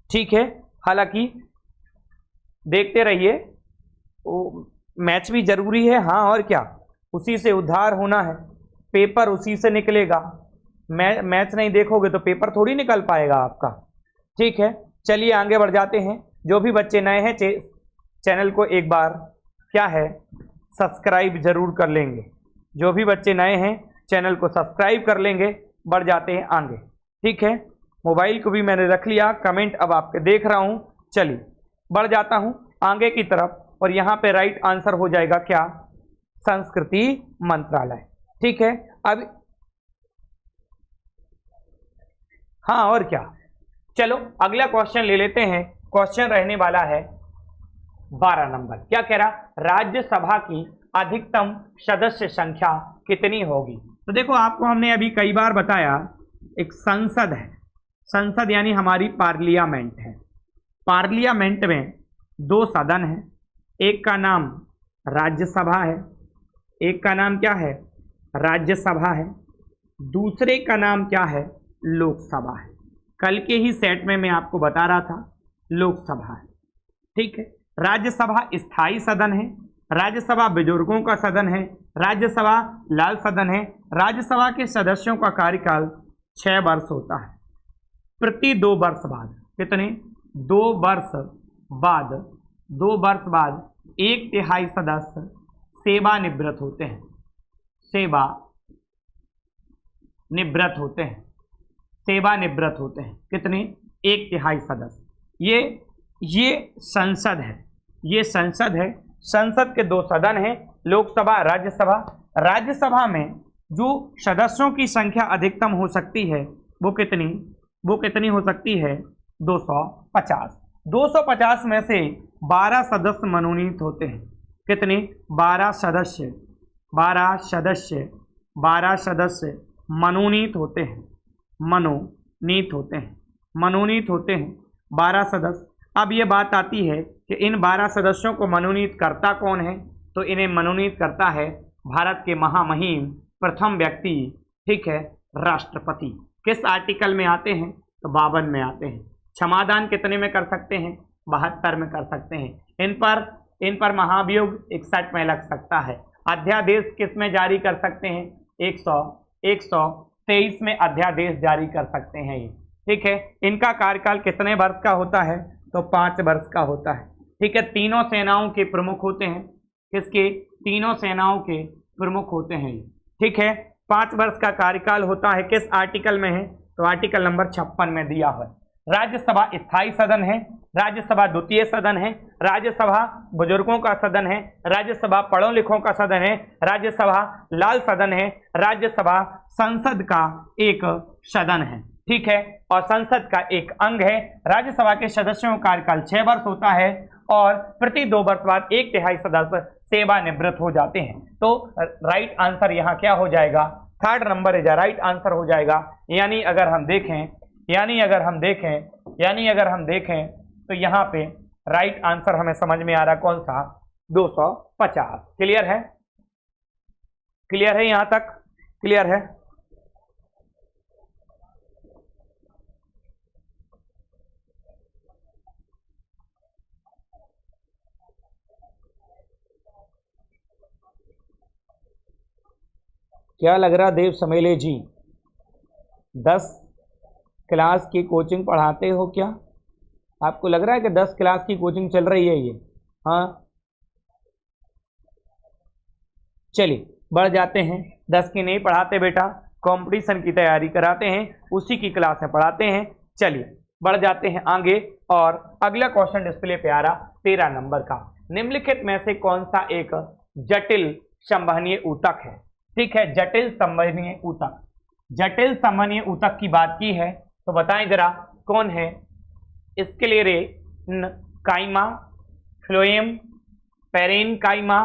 A: ठीक है, हालांकि देखते रहिए, मैच भी जरूरी है, हाँ और क्या, उसी से उद्धार होना है, पेपर उसी से निकलेगा। मैच नहीं देखोगे तो पेपर थोड़ी निकल पाएगा आपका। ठीक है, चलिए आगे बढ़ जाते हैं। जो भी बच्चे नए हैं चैनल को एक बार क्या है सब्सक्राइब जरूर कर लेंगे। जो भी बच्चे नए हैं चैनल को सब्सक्राइब कर लेंगे। बढ़ जाते हैं आगे। ठीक है, मोबाइल को भी मैंने रख लिया, कमेंट अब आपके देख रहा हूं। चलिए बढ़ जाता हूं आगे की तरफ, और यहां पे राइट आंसर हो जाएगा क्या, संस्कृति मंत्रालय। ठीक है, अब हाँ और क्या, चलो अगला क्वेश्चन ले लेते हैं। क्वेश्चन रहने वाला है 12 नंबर। क्या कह रहा, राज्यसभा की अधिकतम सदस्य संख्या कितनी होगी। तो देखो आपको हमने अभी कई बार बताया, एक संसद है, संसद यानी हमारी पार्लियामेंट है। पार्लियामेंट में 2 सदन है, एक का नाम राज्यसभा है, एक का नाम क्या है, राज्यसभा है, दूसरे का नाम क्या है, लोकसभा है। कल के ही सेट में मैं आपको बता रहा था लोकसभा है। ठीक है, राज्यसभा स्थायी सदन है, राज्यसभा बुजुर्गों का सदन है, राज्यसभा लाल सदन है। राज्यसभा के सदस्यों का कार्यकाल 6 वर्ष होता है। प्रति 2 वर्ष बाद, कितने, 2 वर्ष बाद, 2 वर्ष बाद 1/3 सदस्य सेवानिवृत्त होते हैं, सेवानिवृत्त होते हैं, सेवानिवृत्त होते हैं। कितने, 1/3 सदस्य। ये संसद है, ये संसद है। संसद के 2 सदन हैं, लोकसभा राज्यसभा। राज्यसभा में जो सदस्यों की संख्या अधिकतम हो सकती है वो कितनी हो सकती है, 250। 250 में से 12 सदस्य मनोनीत होते हैं। कितने, 12 सदस्य मनोनीत होते हैं, मनोनीत होते हैं 12 सदस्य। अब ये बात आती है कि इन 12 सदस्यों को मनोनीत करता कौन है, तो इन्हें मनोनीत करता है भारत के महामहिम प्रथम व्यक्ति, ठीक है, राष्ट्रपति। किस आर्टिकल में आते हैं, तो 52 में आते हैं। क्षमादान कितने में कर सकते हैं, 72 में कर सकते हैं। इन पर महाभियोग 61 में लग सकता है। अध्यादेश किस में जारी कर सकते हैं, 123 में अध्यादेश जारी कर सकते हैं ये। ठीक है, इनका कार्यकाल कितने वर्ष का होता है, तो 5 वर्ष का होता है। ठीक है, तीनों सेनाओं के प्रमुख होते हैं। किसके, तीनों सेनाओं के प्रमुख होते हैं। ठीक है, 5 वर्ष का कार्यकाल होता है। किस आर्टिकल में है, तो आर्टिकल नंबर 56 में दिया हुआ है। राज्यसभा स्थायी सदन है, राज्यसभा द्वितीय सदन है, राज्यसभा बुजुर्गों का सदन है, राज्यसभा पढ़ो लिखों का सदन है, राज्यसभा लाल सदन है, राज्यसभा संसद का एक सदन है। ठीक है, और संसद का एक अंग है। राज्यसभा के सदस्यों का कार्यकाल 6 वर्ष होता है और प्रति 2 वर्ष बाद 1/3 सदस्य सेवानिवृत्त हो जाते हैं। तो राइट आंसर यहाँ क्या हो जाएगा, 3rd number is right answer हो जाएगा। यानी अगर हम देखें तो यहाँ पे राइट आंसर हमें समझ में आ रहा कौन सा, 250। क्लियर है, क्लियर है, यहाँ तक क्लियर है। क्या लग रहा देव समेले जी, 10 क्लास की कोचिंग पढ़ाते हो क्या? आपको लग रहा है कि 10 क्लास की कोचिंग चल रही है ये? हाँ, चलिए बढ़ जाते हैं। 10 की नहीं पढ़ाते बेटा, कंपटीशन की तैयारी कराते हैं, उसी की क्लास में पढ़ाते हैं। चलिए बढ़ जाते हैं आगे, और अगला क्वेश्चन डिस्प्ले पे आ रहा 13 नंबर का। निम्नलिखित में से कौन सा एक जटिल संवहनीय ऊतक है? ठीक है, जटिल संवहनीय ऊतक, जटिल संवहनीय ऊतक की बात की है तो बताएं जरा कौन है? स्क्लेरेनकाइमा, फ्लोएम, पेरेनकाइमा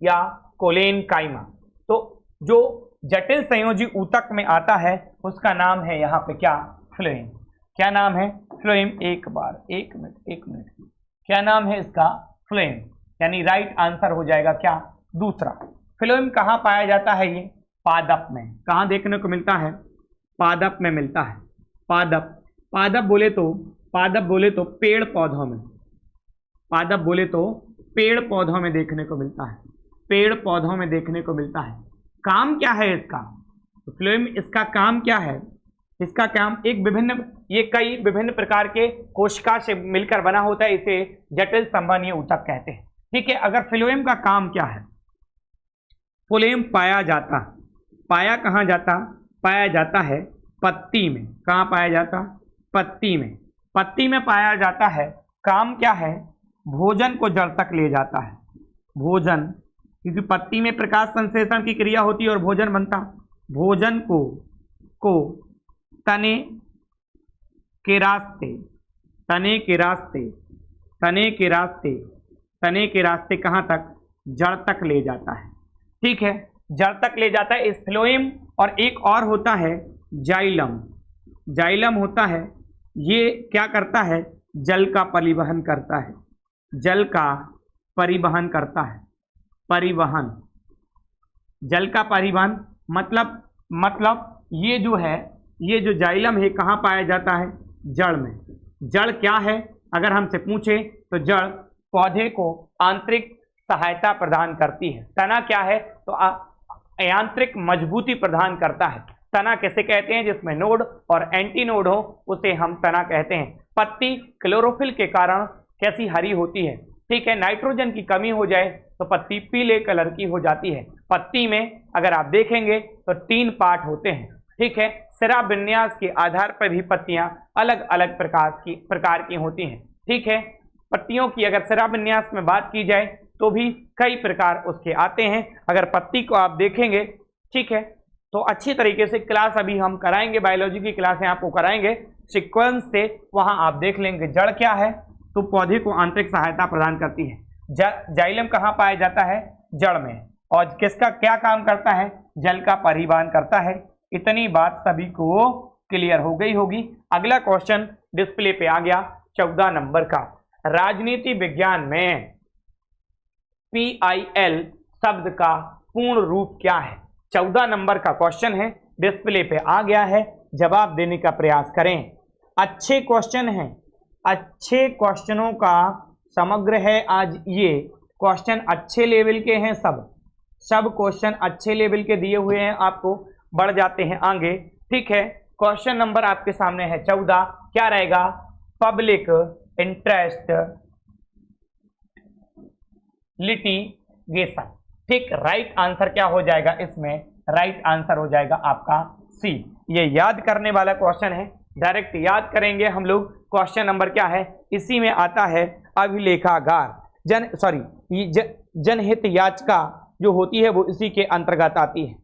A: या कोलेनकाइमा। तो जो जटिल संयोजी ऊतक में आता है उसका नाम है यहाँ पे क्या, फ्लोएम। क्या नाम है? फ्लोएम, एक बार, एक मिनट, क्या नाम है इसका? फ्लोएम, यानी राइट आंसर हो जाएगा क्या? दूसरा। फ्लोएम कहाँ पाया जाता है? ये पादप में। कहाँ देखने को मिलता है? पादप में मिलता है। पादप, पादप बोले तो पेड़ पौधों में, पादप बोले तो पेड़ पौधों में देखने को मिलता है, पेड़ पौधों में देखने को मिलता है। काम क्या है इसका? तो फ्लोएम, इसका काम क्या है? इसका काम ये कई विभिन्न प्रकार के कोशिका से मिलकर बना होता है, इसे जटिल संवहनीय ऊतक कहते हैं। ठीक है, अगर फ्लोएम का काम क्या है? फ्लोएम पाया कहाँ जाता? पाया जाता है पत्ती में। कहाँ पाया जाता? पत्ती में। पत्ती में पाया जाता है। काम क्या है? भोजन को जड़ तक ले जाता है। भोजन, क्योंकि पत्ती में प्रकाश संश्लेषण की क्रिया होती है और भोजन बनता। भोजन को तने के रास्ते कहाँ तक? जड़ तक ले जाता है। ठीक है, जड़ तक ले जाता है इस फ्लोएम। और एक और होता है जाइलम। जाइलम होता है, ये क्या करता है? जल का परिवहन करता है। जल का परिवहन करता है। परिवहन, जल का परिवहन मतलब ये जो जाइलम है कहाँ पाया जाता है? जड़ में। जड़ क्या है अगर हमसे पूछे तो जड़ पौधे को आंतरिक सहायता प्रदान करती है। तना क्या है? तो यांत्रिक मजबूती प्रदान करता है। तना किसे कहते हैं? जिसमें नोड और एंटी नोड हो उसे हम तना कहते हैं। पत्ती क्लोरोफिल के कारण कैसी? हरी होती है। ठीक है, नाइट्रोजन की कमी हो जाए तो पत्ती पीले कलर की हो जाती है। पत्ती में अगर आप देखेंगे तो 3 पार्ट होते हैं। ठीक है, सिरा विन्यास के आधार पर भी पत्तियां अलग अलग प्रकार की होती हैं। ठीक है, पत्तियों की अगर सिरा विन्यास में बात की जाए तो भी कई प्रकार उसके आते हैं। अगर पत्ती को आप देखेंगे, ठीक है, तो अच्छी तरीके से क्लास अभी हम कराएंगे, बायोलॉजी की क्लासें आपको कराएंगे सीक्वेंस से, वहां आप देख लेंगे। जड़ क्या है? तो पौधे को आंतरिक सहायता प्रदान करती है। जाइलम कहाँ पाया जाता है? जड़ में। और किसका क्या काम करता है? जल का परिवहन करता है। इतनी बात सभी को क्लियर हो गई होगी। अगला क्वेश्चन डिस्प्ले पे आ गया 14 नंबर का। राजनीति विज्ञान में PIL शब्द का पूर्ण रूप क्या है? 14 नंबर का क्वेश्चन है, डिस्प्ले पे आ गया है, जवाब देने का प्रयास करें। अच्छे क्वेश्चन हैं, अच्छे क्वेश्चनों का समग्र है आज। ये क्वेश्चन अच्छे लेवल के हैं, सब क्वेश्चन अच्छे लेवल के दिए हुए हैं आपको। बढ़ जाते हैं आगे। ठीक है, क्वेश्चन नंबर आपके सामने है 14। क्या रहेगा? Public interest litigation. ठीक, राइट आंसर क्या हो जाएगा इसमें? राइट आंसर हो जाएगा आपका सी। ये याद करने वाला क्वेश्चन है, डायरेक्ट याद करेंगे हम लोग। क्वेश्चन नंबर क्या है? इसी में आता है अभिलेखागार, जनहित याचिका जो होती है वो इसी के अंतर्गत आती है।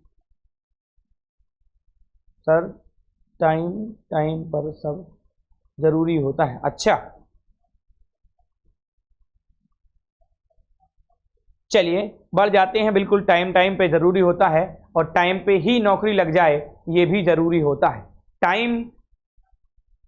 A: सर टाइम पर सब जरूरी होता है। अच्छा, चलिए बढ़ जाते हैं। बिल्कुल टाइम पे जरूरी होता है, और टाइम पे ही नौकरी लग जाए ये भी जरूरी होता है। टाइम,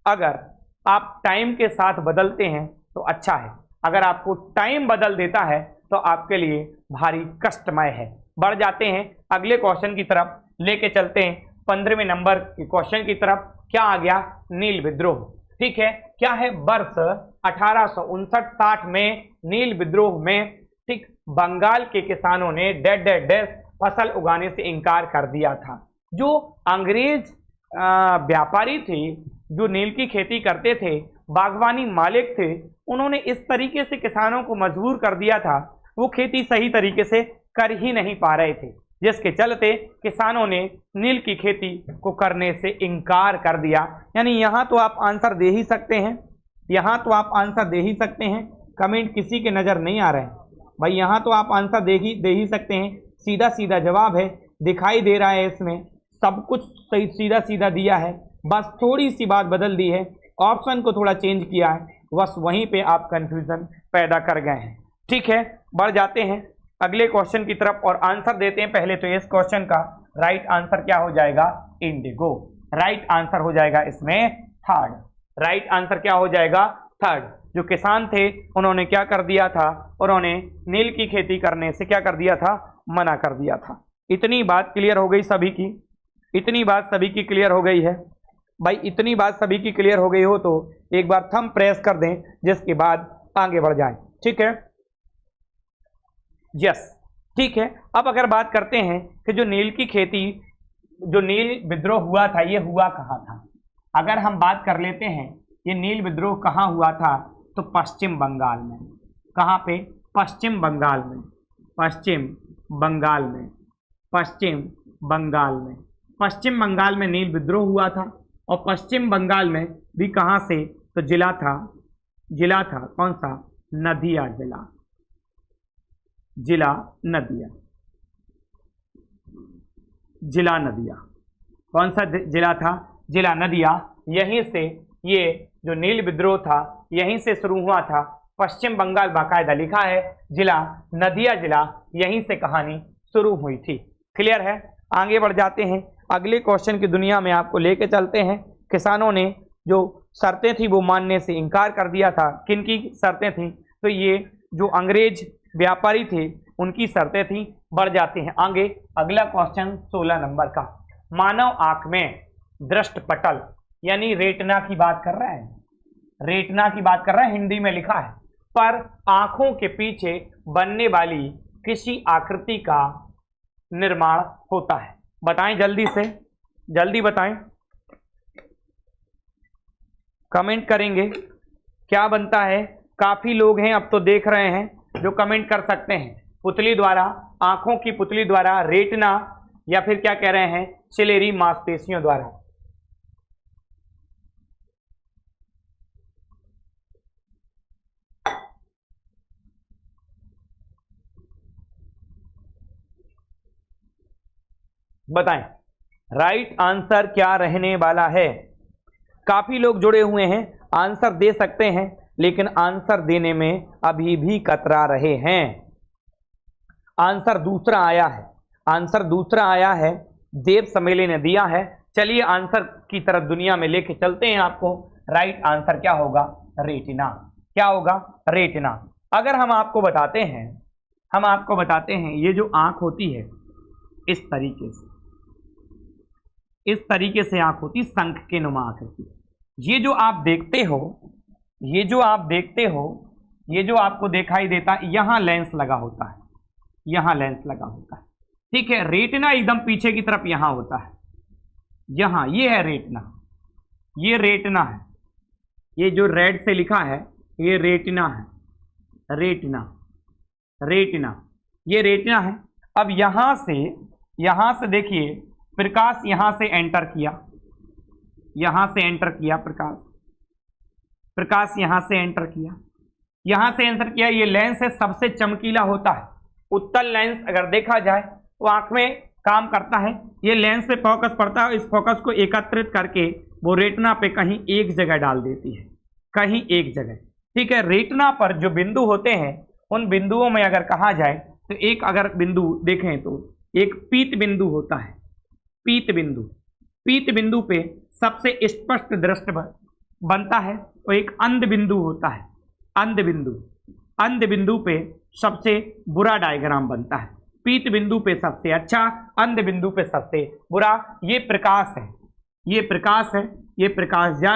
A: अगर आप टाइम के साथ बदलते हैं तो अच्छा है, अगर आपको टाइम बदल देता है तो आपके लिए भारी कष्टमय है। बढ़ जाते हैं अगले क्वेश्चन की तरफ, लेके चलते हैं 15वें नंबर के क्वेश्चन की तरफ। क्या आ गया? नील विद्रोह। ठीक है, क्या है? वर्ष 1859-60 में नील विद्रोह में, ठीक, बंगाल के किसानों ने डेड फसल उगाने से इनकार कर दिया था। जो अंग्रेज व्यापारी थे, जो नील की खेती करते थे, बागवानी मालिक थे, उन्होंने इस तरीके से किसानों को मजबूर कर दिया था, वो खेती सही तरीके से कर ही नहीं पा रहे थे, जिसके चलते किसानों ने नील की खेती को करने से इनकार कर दिया। यानी यहाँ तो आप आंसर दे ही सकते हैं, यहाँ तो आप आंसर दे ही सकते हैं। कमेंट किसी के नज़र नहीं आ रहे हैं भाई, यहाँ तो आप आंसर दे ही सकते हैं। सीधा सीधा जवाब है, दिखाई दे रहा है इसमें, सब कुछ सही सीधा सीधा दिया है, बस थोड़ी सी बात बदल दी है, ऑप्शन को थोड़ा चेंज किया है, बस वहीं पे आप कंफ्यूजन पैदा कर गए हैं। ठीक है, बढ़ जाते हैं अगले क्वेश्चन की तरफ और आंसर देते हैं। पहले तो इस क्वेश्चन का राइट आंसर क्या हो जाएगा? इंडिगो। राइट आंसर हो जाएगा इसमें थर्ड। राइट आंसर क्या हो जाएगा? थर्ड। जो किसान थे उन्होंने क्या कर दिया था? उन्होंने नील की खेती करने से क्या कर दिया था? मना कर दिया था। इतनी बात क्लियर हो गई सभी की? इतनी बात सभी की क्लियर हो गई है? भाई इतनी बात सभी की क्लियर हो गई हो तो एक बार थंब प्रेस कर दें, जिसके बाद आगे बढ़ जाएं। ठीक है, यस, ठीक है। अब अगर बात करते हैं कि जो नील की खेती, जो नील विद्रोह हुआ था, ये हुआ कहाँ था? अगर हम बात कर लेते हैं ये नील विद्रोह कहाँ हुआ था, तो पश्चिम बंगाल में। कहाँ पे? पश्चिम बंगाल में। पश्चिम बंगाल में। पश्चिम बंगाल में। पश्चिम बंगाल में नील विद्रोह हुआ था। और पश्चिम बंगाल में भी कहाँ से? तो जिला था कौन सा? नदिया जिला। जिला नदिया। जिला नदिया। कौन सा जिला था? जिला नदिया। यहीं से ये जो नील विद्रोह था यहीं से शुरू हुआ था। पश्चिम बंगाल बाकायदा लिखा है, जिला नदिया जिला, यहीं से कहानी शुरू हुई थी। क्लियर है? आगे बढ़ जाते हैं, अगले क्वेश्चन की दुनिया में आपको लेके चलते हैं। किसानों ने जो शर्तें थी वो मानने से इनकार कर दिया था। किन की शर्तें थी? तो ये जो अंग्रेज व्यापारी थे उनकी शर्तें थी। बढ़ जाते हैं आगे, अगला क्वेश्चन 16 नंबर का। मानव आंख में दृष्टपटल यानी रेटिना की बात कर रहा है। रेटिना की बात कर रहा है, हिंदी में लिखा है। पर आंखों के पीछे बनने वाली किसी आकृति का निर्माण होता है। बताएं जल्दी से, जल्दी बताएं, कमेंट करेंगे क्या बनता है। काफी लोग हैं अब तो देख रहे हैं जो कमेंट कर सकते हैं। पुतली द्वारा, आंखों की पुतली द्वारा, रेटिना, या फिर क्या कह रहे हैं, सिलेरी मांसपेशियों द्वारा। बताएं राइट आंसर क्या रहने वाला है। काफी लोग जुड़े हुए हैं, आंसर दे सकते हैं, लेकिन आंसर देने में अभी भी कतरा रहे हैं। आंसर दूसरा आया है, आंसर दूसरा आया है, देव समेले ने दिया है। चलिए आंसर की तरफ दुनिया में लेके चलते हैं आपको। राइट आंसर क्या होगा? रेटिना। क्या होगा? रेटिना। अगर हम आपको बताते हैं, हम आपको बताते हैं ये जो आंख होती है इस तरीके से, इस तरीके से आंख होती, शंख के नुमा आकृति। ये जो आप देखते हो, ये जो आप देखते हो, ये जो आपको दिखाई देता है, यहां लेंस लगा होता है, यहां लेंस लगा होता है। ठीक है, रेटिना एकदम पीछे की तरफ यहां होता है, यहां, ये है रेटिना, ये रेटिना है। ये जो रेड से लिखा है ये रेटिना है, रेटिना, रेटिना, ये रेटिना है। अब यहां से देखिए प्रकाश यहां से एंटर किया, यहां से एंटर किया प्रकाश, प्रकाश यहां से एंटर किया, यहां से एंटर किया। ये लेंस है, सबसे चमकीला होता है। उत्तल लेंस अगर देखा जाए तो आंख में काम करता है। ये लेंस पे फोकस पड़ता है, इस फोकस को एकत्रित करके वो रेटिना पे कहीं एक जगह डाल देती है, कहीं एक जगह। ठीक है, रेटिना पर जो बिंदु होते हैं उन बिंदुओं में अगर कहा जाए तो एक अगर बिंदु देखें तो एक पीत बिंदु होता है, पीत बिंदु। पीत बिंदु पे सबसे स्पष्ट दृष्टि बनता है। और एक अंध बिंदु होता है, अंध बिंदु। अंध बिंदु पे सबसे बुरा डायग्राम बनता है। पीत बिंदु पे सबसे अच्छा, अंध बिंदु पे सबसे बुरा। ये प्रकाश है, ये प्रकाश है, ये प्रकाश जा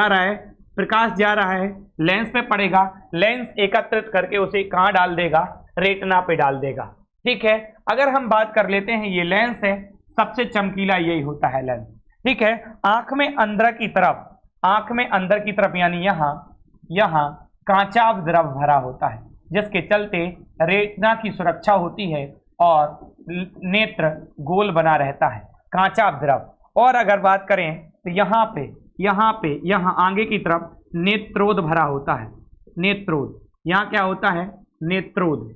A: रहा है, प्रकाश जा रहा है, लेंस पे पड़ेगा, लेंस एकत्रित करके उसे कहाँ डाल देगा? रेटिना पे डाल देगा। ठीक है, अगर हम बात कर लेते हैं, ये लेंस है, सबसे चमकीला यही होता है लेंस। ठीक है, आंख में अंदर की तरफ, आंख में अंदर की तरफ यानी यहाँ कांचाभ द्रव भरा होता है, जिसके चलते रेटिना की सुरक्षा होती है और नेत्र गोल बना रहता है, कांचाभ द्रव। और अगर बात करें तो यहाँ आगे की तरफ नेत्रोद भरा होता है, नेत्रोद। यहाँ क्या होता है? नेत्रोद,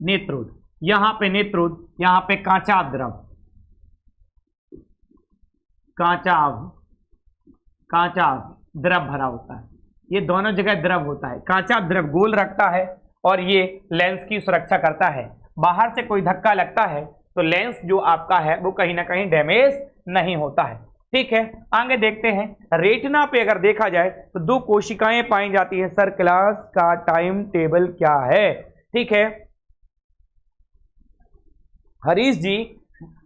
A: नेत्रोद, यहाँ पे नेत्रोद, यहाँ पे कांचाभ द्रव, कांचाभ द्रव भरा होता है। ये दोनों जगह द्रव होता है। कांचाभ द्रव गोल रखता है और ये लेंस की सुरक्षा करता है। बाहर से कोई धक्का लगता है तो लेंस जो आपका है वो कहीं ना कहीं डैमेज नहीं होता है। ठीक है, आगे देखते हैं। रेटिना पे अगर देखा जाए तो दो कोशिकाएं पाई जाती है। सर क्लास का टाइम टेबल क्या है? ठीक है हरीश जी,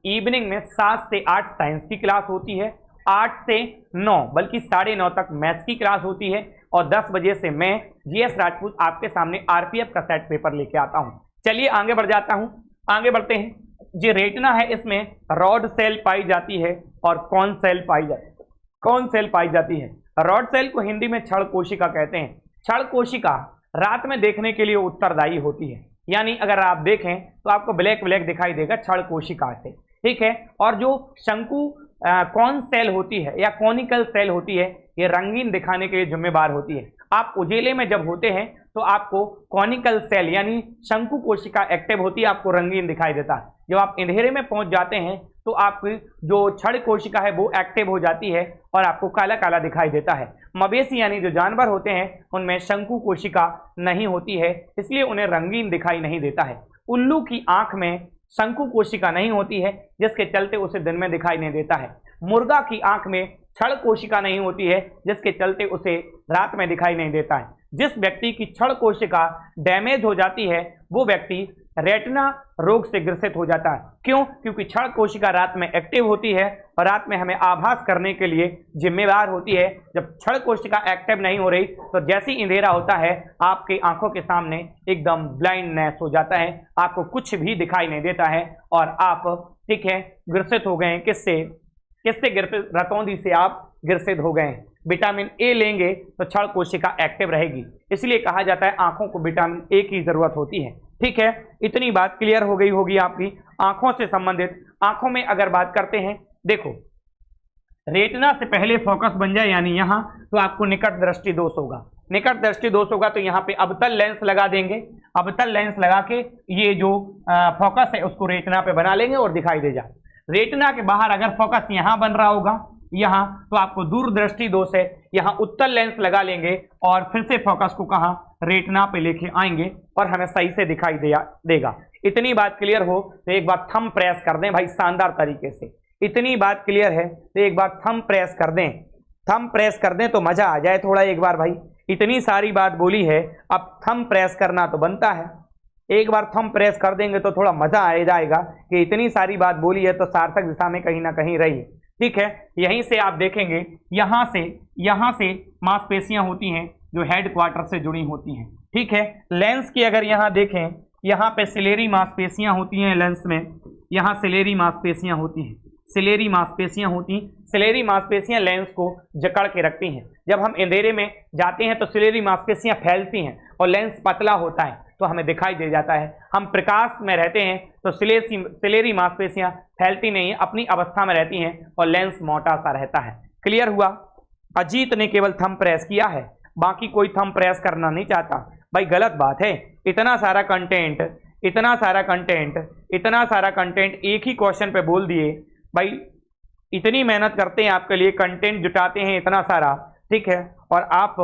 A: इवनिंग में 7 से 8 साइंस की क्लास होती है, 8 से 9 बल्कि 9:30 तक मैथ्स की क्लास होती है, और 10 बजे से मैं जीएस राजपूत आपके सामने आरपीएफ का सेट पेपर लेके आता हूं। चलिए आगे बढ़ जाता हूं, आगे बढ़ते हैं। जो रेटिना है इसमें रॉड सेल पाई जाती है और कौन सेल पाई जाती है? कौन सेल पाई जाती है? रॉड सेल को हिंदी में क्षण कोशिका कहते हैं। क्षण कोशिका रात में देखने के लिए उत्तरदायी होती है, यानी अगर आप देखें तो आपको ब्लैक ब्लैक दिखाई देगा क्षण कोशिका से। ठीक है, और जो शंकु कौन सेल होती है या कॉनिकल सेल होती है, ये रंगीन दिखाने के लिए जिम्मेदार होती है। आप उजेले में जब होते हैं तो आपको कॉनिकल सेल यानी शंकु कोशिका एक्टिव होती है, आपको रंगीन दिखाई देता है। जब आप अंधेरे में पहुंच जाते हैं तो आपकी जो क्षण कोशिका है वो एक्टिव हो जाती है और आपको काला काला दिखाई देता है। मवेशी यानी जो जानवर होते हैं उनमें शंकु कोशिका नहीं होती है, इसलिए उन्हें रंगीन दिखाई नहीं देता है। उल्लू की आंख में शंकु कोशिका नहीं होती है, जिसके चलते उसे दिन में दिखाई नहीं देता है। मुर्गा की आंख में क्षण कोशिका नहीं होती है, जिसके चलते उसे रात में दिखाई नहीं देता है। जिस व्यक्ति की क्षण कोशिका डैमेज हो जाती है वो व्यक्ति रेटिना रोग से ग्रसित हो जाता है। क्यों? क्योंकि क्षण कोशिका रात में एक्टिव होती है और रात में हमें आभास करने के लिए जिम्मेदार होती है। जब क्षण कोशिका एक्टिव नहीं हो रही तो जैसे ही अंधेरा होता है आपकी आंखों के सामने एकदम ब्लाइंडनेस हो जाता है, आपको कुछ भी दिखाई नहीं देता है और आप ठीक है ग्रसित हो गए। किससे? किससे ग्रसित? रतौंधी से आप ग्रसित हो गए। विटामिन ए लेंगे तो क्षण कोशिका एक्टिव रहेगी, इसलिए कहा जाता है आंखों को विटामिन ए की जरूरत होती है। ठीक है, इतनी बात क्लियर हो गई होगी आपकी आंखों से संबंधित। आंखों में अगर बात करते हैं, देखो रेटिना से पहले फोकस बन जाए यानी यहां, तो आपको निकट दृष्टि दोष होगा। निकट दृष्टि दोष होगा तो यहाँ पे अवतल लेंस लगा देंगे। अवतल लेंस लगा के ये जो फोकस है उसको रेटिना पे बना लेंगे और दिखाई दे जाए। रेटिना के बाहर अगर फोकस यहाँ बन रहा होगा यहाँ, तो आपको दूरदृष्टि दोष है, यहाँ उत्तल लेंस लगा लेंगे और फिर से फोकस को कहाँ रेटिना पे लेके आएंगे और हमें सही से दिखाई देगा। इतनी बात क्लियर हो तो एक बार थंब प्रेस कर दें भाई शानदार तरीके से। इतनी बात क्लियर है तो एक बार थंब प्रेस कर दें। थंब प्रेस कर दें तो मजा आ जाए थोड़ा एक बार भाई। इतनी सारी बात बोली है, अब थंब प्रेस करना तो बनता है। एक बार थंब प्रेस कर देंगे तो थोड़ा मजा आ जाएगा कि इतनी सारी बात बोली है तो सार्थक दिशा में कहीं ना कहीं रही। ठीक है, यहीं से आप देखेंगे यहाँ से मांसपेशियां होती हैं जो हेड क्वार्टर से जुड़ी होती हैं। ठीक है, लेंस की अगर यहाँ देखें, यहाँ पे सिलेरी मांसपेशियां होती हैं लेंस में, यहाँ सिलेरी मांसपेशियां होती हैं। सिलेरी मांसपेशियां होती, सिलेरी मांसपेशियां लेंस को जकड़ के रखती हैं। जब हम अंधेरे में जाते हैं तो सिलेरी मांसपेशियां फैलती हैं और लेंस पतला होता है तो हमें दिखाई दे जाता है। हम प्रकाश में रहते हैं तो सिलेरी मांसपेशियां फैलती नहीं है, अपनी अवस्था में रहती हैं और लेंस मोटा सा रहता है। क्लियर हुआ? अजीत ने केवल थंब प्रेस किया है, बाकी कोई थंब प्रेस करना नहीं चाहता। भाई गलत बात है। इतना सारा कंटेंट एक ही क्वेश्चन पे बोल दिए। भाई इतनी मेहनत करते हैं आपके लिए, कंटेंट जुटाते हैं इतना सारा, ठीक है, और आप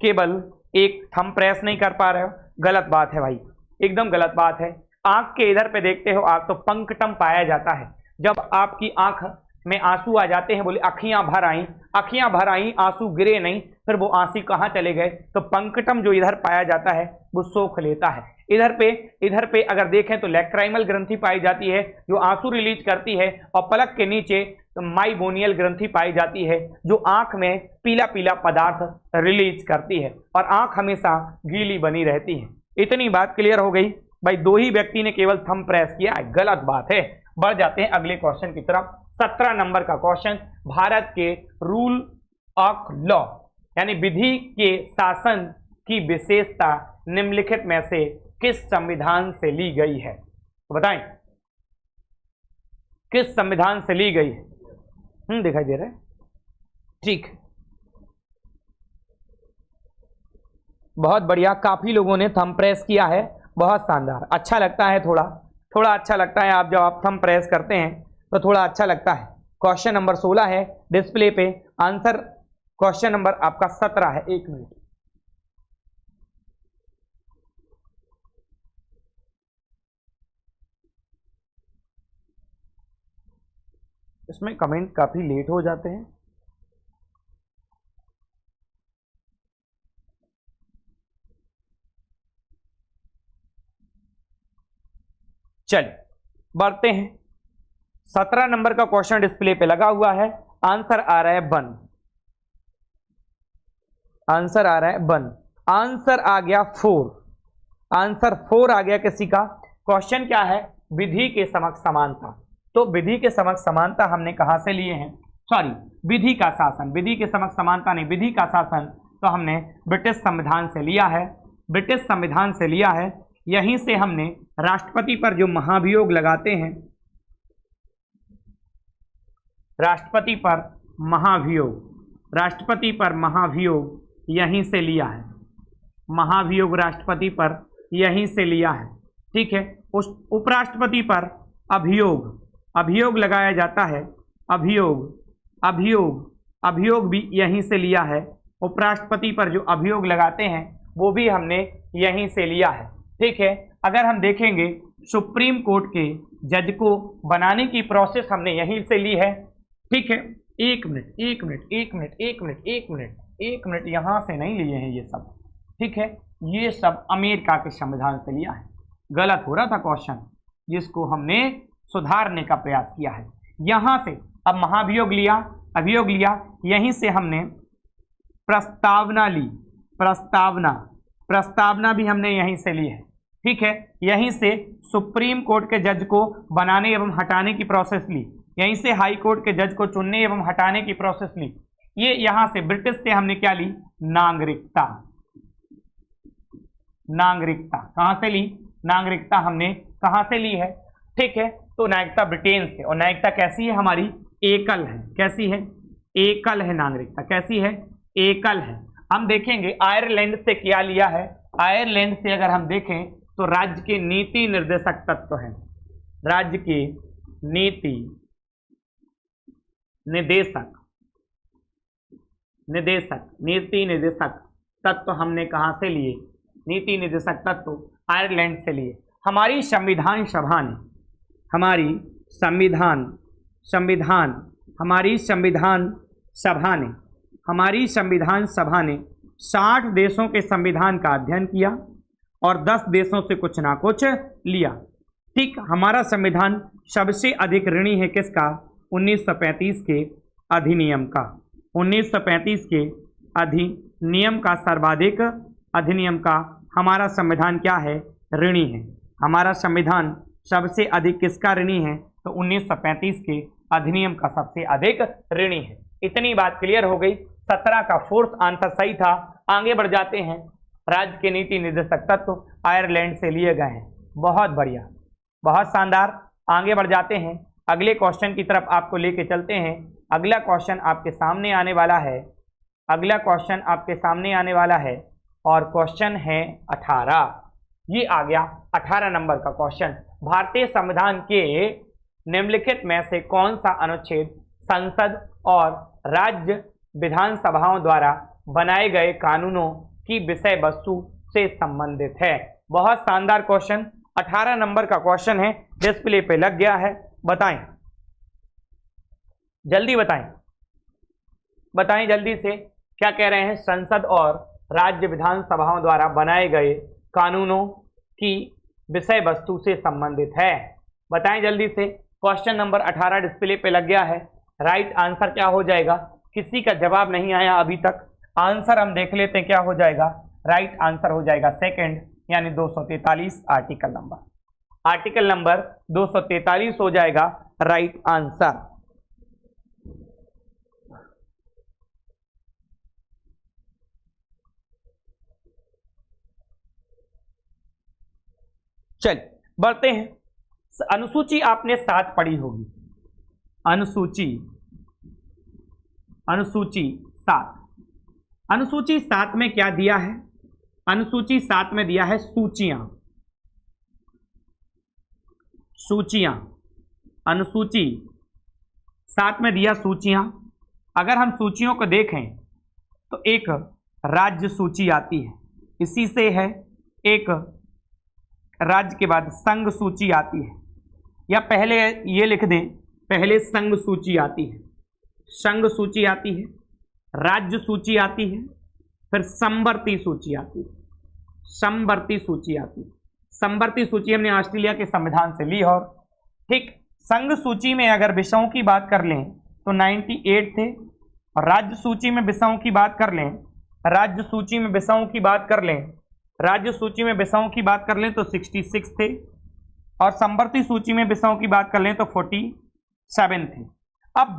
A: केवल एक थंब प्रेस नहीं कर पा रहे हो। गलत बात है भाई, एकदम गलत बात है। आंख के इधर पे देखते हो आप तो पंकटम पाया जाता है। जब आपकी आंख में आंसू आ जाते हैं, बोले अखियां भर आई आंसू गिरे नहीं, फिर वो आंसू कहाँ चले गए? तो पंकटम जो इधर पाया जाता है वो सोख लेता है। इधर पे अगर देखें तो लैक्राइमल ग्रंथि पाई जाती है जो आंसू रिलीज करती है, और पलक के नीचे तो माइबोनियल ग्रंथि पाई जाती है जो आंख में पीला पीला पदार्थ रिलीज करती है और आंख हमेशा गीली बनी रहती है। इतनी बात क्लियर हो गई भाई। दो ही व्यक्ति ने केवल थंब प्रेस किया है, गलत बात है। बढ़ जाते हैं अगले क्वेश्चन की तरफ। 17 नंबर का क्वेश्चन, भारत के रूल ऑफ लॉ यानी विधि के शासन की विशेषता निम्नलिखित में से किस संविधान से ली गई है? तो बताएं किस संविधान से ली गई है? दिखाई दे रहा है? ठीक, बहुत बढ़िया, काफी लोगों ने थंब प्रेस किया है, बहुत शानदार। अच्छा लगता है, थोड़ा अच्छा लगता है आप जब आप थंब प्रेस करते हैं तो थोड़ा अच्छा लगता है। क्वेश्चन नंबर 16 है डिस्प्ले पे, आंसर क्वेश्चन नंबर आपका 17 है। एक मिनट, इसमें कमेंट काफी लेट हो जाते हैं। चलिए बढ़ते हैं। 17 नंबर का क्वेश्चन डिस्प्ले पे लगा हुआ है। आंसर आ रहा है वन। आंसर आ रहा है वन। आंसर आ गया 4। आंसर 4 आ गया किसी का। क्वेश्चन क्या है? विधि के समक्ष समानता। तो विधि के समक्ष समानता हमने कहां से लिए हैं? सॉरी, विधि का शासन। विधि के समक्ष समानता नहीं, विधि का शासन तो हमने ब्रिटिश संविधान से लिया है। ब्रिटिश संविधान से लिया है। यहीं से हमने राष्ट्रपति पर जो महाभियोग लगाते हैं, राष्ट्रपति पर महाभियोग, राष्ट्रपति पर महाभियोग यहीं से लिया है। महाभियोग राष्ट्रपति पर यहीं से लिया है। ठीक है। उस उपराष्ट्रपति पर अभियोग, अभियोग लगाया जाता है। अभियोग, अभियोग, अभियोग भी यहीं से लिया है। उपराष्ट्रपति पर जो अभियोग लगाते हैं वो भी हमने यहीं से लिया है। ठीक है। अगर हम देखेंगे सुप्रीम कोर्ट के जज को बनाने की प्रोसेस हमने यहीं से ली है। ठीक है। एक मिनट, एक मिनट, एक मिनट, एक मिनट, एक मिनट, एक मिनट, यहां से नहीं लिए हैं ये सब। ठीक है। ये सब अमेरिका के संविधान से लिया है। गलत हो रहा था क्वेश्चन, जिसको हमने सुधारने का प्रयास किया है। यहां से अब महाभियोग लिया, अभियोग लिया, यहीं से हमने प्रस्तावना ली। प्रस्तावना, प्रस्तावना भी हमने यहीं से ली है। ठीक है। यहीं से सुप्रीम कोर्ट के जज को बनाने एवं हटाने की प्रोसेस ली। यहीं से हाई कोर्ट के जज को चुनने एवं हटाने की प्रोसेस ली। ये यहां से ब्रिटिश से हमने क्या ली? नागरिकता। नागरिकता कहां से ली? नागरिकता हमने कहां से ली है? ठीक है। तो नागरिकता ब्रिटेन से। और नागरिकता कैसी है हमारी? एकल है। कैसी है? एकल है नागरिकता। कैसी है? एकल है। हम देखेंगे आयरलैंड से क्या लिया है। आयरलैंड से अगर हम देखें तो राज्य के नीति निर्देशक तत्व है। राज्य के नीति निदेशक, निदेशक, नीति निर्देशक तत्व हमने कहां से लिए? नीति निर्देशक तत्व आयरलैंड से लिए। हमारी संविधान सभा ने, हमारी संविधान, संविधान, हमारी संविधान सभा ने, हमारी संविधान सभा ने 60 देशों के संविधान का अध्ययन किया और 10 देशों से कुछ ना कुछ लिया। ठीक। हमारा संविधान सबसे अधिक ऋणी है किसका? 1935 के अधिनियम का। 1935 के अधिनियम का सर्वाधिक, अधिनियम का हमारा संविधान क्या है? ऋणी है। हमारा संविधान सबसे अधिक किसका ऋणी है? तो 1935 के अधिनियम का सबसे अधिक ऋणी है। इतनी बात क्लियर हो गई। 17 का 4th आंसर सही था। आगे बढ़ जाते हैं। राज्य के नीति निर्देशक तत्व आयरलैंड से लिए गए हैं। बहुत बढ़िया, बहुत शानदार। आगे बढ़ जाते हैं। अगले क्वेश्चन की तरफ आपको लेके चलते हैं। अगला क्वेश्चन आपके सामने आने वाला है। अगला क्वेश्चन आपके सामने आने वाला है और क्वेश्चन है 18। ये आ गया 18 नंबर का क्वेश्चन। भारतीय संविधान के निम्नलिखित में से कौन सा अनुच्छेद संसद और राज्य विधानसभाओं द्वारा बनाए गए कानूनों की विषय वस्तु से संबंधित है? बहुत शानदार क्वेश्चन। 18 नंबर का क्वेश्चन है, डिस्प्ले पे लग गया है। बताएं, जल्दी बताएं, बताएं जल्दी से। क्या कह रहे हैं? संसद और राज्य विधानसभाओं द्वारा बनाए गए कानूनों की विषय वस्तु से संबंधित है। बताएं जल्दी से। क्वेश्चन नंबर 18 डिस्प्ले पे लग गया है। राइट आंसर क्या हो जाएगा? किसी का जवाब नहीं आया अभी तक। आंसर हम देख लेते हैं क्या हो जाएगा। राइट आंसर हो जाएगा सेकंड, यानी 243 आर्टिकल नंबर। आर्टिकल नंबर 243 हो जाएगा राइट आंसर। चलिए बढ़ते हैं। अनुसूची आपने 7 पढ़ी होगी। अनुसूची, अनुसूची 7। अनुसूची 7 में क्या दिया है? अनुसूची 7 में दिया है सूचियां। सूचियां, अनुसूची 7 में दिया सूचियां। अगर हम सूचियों को देखें तो एक राज्य सूची आती है, इसी से है। एक राज्य के बाद संघ सूची आती है, या पहले ये लिख दें, पहले संघ सूची आती है, संघ सूची आती है, राज्य सूची आती है, फिर समवर्ती सूची आती है, समवर्ती सूची आती है। समवर्ती सूची हमने ऑस्ट्रेलिया के संविधान से ली। और ठीक, संघ सूची में अगर विषयों की बात कर लें तो 98 थे, और राज्य सूची में विषयों की बात कर लें, राज्य सूची में विषयों की बात कर लें, राज्य सूची में विषयों की बात कर लें तो 66 थे, और समवर्ती सूची में विषयों की बात कर लें तो 47 थे। अब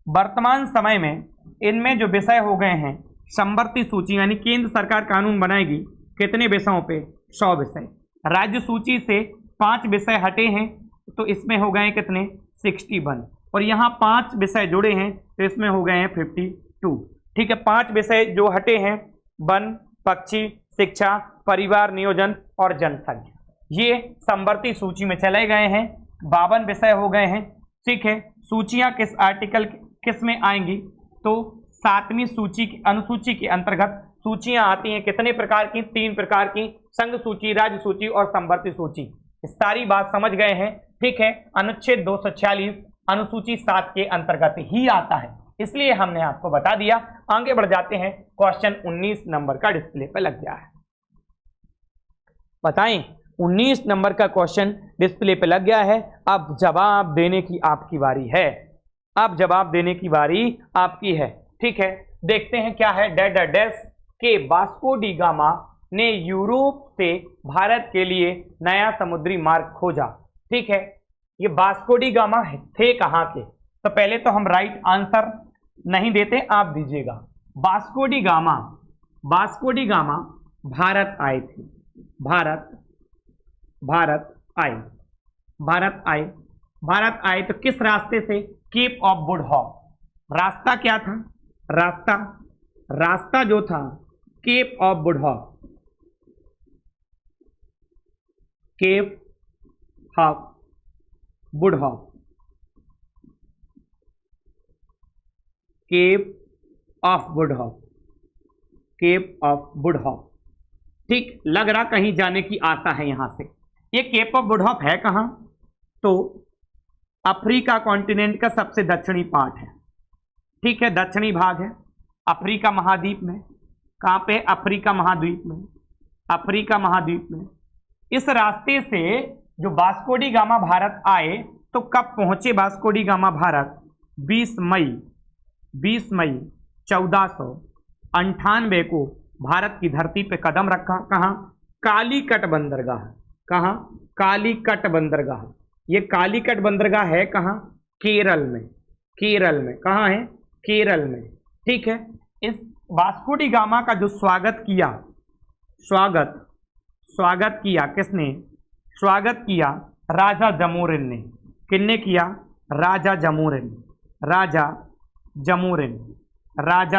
A: वर्तमान समय में इनमें जो विषय हो गए हैं, समवर्ती सूची यानी केंद्र सरकार कानून बनाएगी कितने विषयों पे? 100 विषय। राज्य सूची से 5 विषय हटे हैं तो इसमें हो गए कितने? 61। और यहाँ 5 विषय जुड़े हैं तो इसमें हो गए हैं 52। ठीक है, 5 विषय जो हटे हैं, वन, पक्षी, शिक्षा, परिवार नियोजन और जनसंख्या, ये समवर्ती सूची में चले गए हैं। 52 विषय हो गए हैं। ठीक है, सूचियां किस आर्टिकल किस में आएंगी? तो 7वीं सूची की अनुसूची के अंतर्गत सूचियां आती हैं। कितने प्रकार की? 3 प्रकार की, संघ सूची, राज्य सूची और समवर्ती सूची। सारी बात समझ गए हैं। ठीक है, अनुच्छेद 246 अनुसूची 7 के अंतर्गत ही आता है, इसलिए हमने आपको बता दिया। आगे बढ़ जाते हैं, क्वेश्चन 19 नंबर का डिस्प्ले पर लग गया है। बताएं, 19 नंबर का क्वेश्चन डिस्प्ले पे लग गया है। अब जवाब देने की आपकी बारी है, अब जवाब देने की बारी आपकी है। ठीक है, देखते हैं क्या है। डेस के वास्को डी गामा ने यूरोप से भारत के लिए नया समुद्री मार्ग खोजा। ठीक है, ये वास्को डी गामा थे कहाँ के? तो पहले तो हम राइट आंसर नहीं देते, आप दीजिएगा। वास्को डी गामा भारत आए थे। भारत आए तो किस रास्ते से? Cape of good hope. रास्ता क्या था? रास्ता जो था cape of good hope, cape of good hope, cape of good hope, cape of good hope. ठीक, लग रहा कहीं जाने की आशा है यहां से। ये केप ऑफ गुड होप है कहां? तो अफ्रीका कॉन्टिनेंट का सबसे दक्षिणी पार्ट है। ठीक है, दक्षिणी भाग है अफ्रीका महाद्वीप में। कहां पे? अफ्रीका महाद्वीप में, अफ्रीका महाद्वीप में। इस रास्ते से जो वास्को डी गामा भारत आए तो कब पहुंचे वास्को डी गामा भारत? 20 मई 1498 को भारत की धरती पे कदम रखा। कहां? कालीकट बंदरगाह। कहां? कालीकट बंदरगाह। ये कालीकट बंदरगाह है कहां? केरल में। केरल में कहां है? केरल में। ठीक है, इस वास्को डी गामा का जो स्वागत किया, स्वागत किया किसने? स्वागत किया राजा जमोरिन ने। किसने किया? राजा जमोरिन। राजा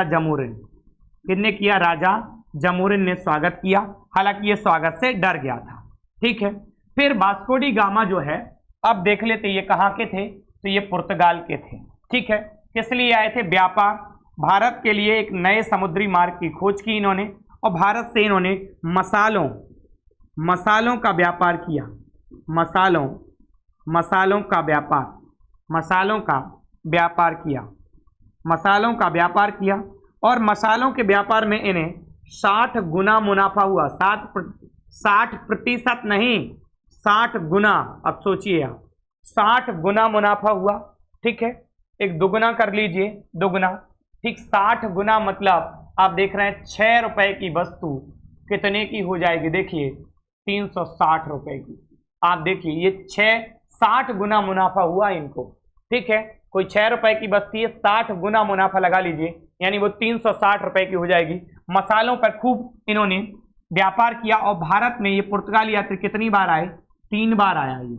A: जमोरिन किसने किया? राजा जमोरिन ने स्वागत किया। हालांकि ये स्वागत से डर गया था। ठीक है, फिर वास्को डी गामा जो है, अब देख लेते ये कहाँ के थे? तो ये पुर्तगाल के थे। ठीक है, किस लिए आए थे? व्यापार। भारत के लिए एक नए समुद्री मार्ग की खोज की इन्होंने, और भारत से इन्होंने मसालों का व्यापार किया। मसालों का व्यापार किया, और मसालों के व्यापार में इन्हें 60 गुना मुनाफा हुआ। 60% नहीं, 60 गुना। अब सोचिए आप, 60 गुना मुनाफा हुआ। ठीक है, एक दुगुना कर लीजिए, दुगुना। ठीक, 60 गुना मतलब आप देख रहे हैं 6 रुपए की वस्तु कितने की हो जाएगी? देखिए 360 रुपए की। आप देखिए ये 60 गुना मुनाफा हुआ इनको। ठीक है, कोई 6 रुपए की वस्तु है, 60 गुना मुनाफा लगा लीजिए, यानी वो 360 रुपए की हो जाएगी। मसालों पर खूब इन्होंने व्यापार किया, और भारत में ये पुर्तगाली यात्री कितनी बार आए? 3 बार आया। ये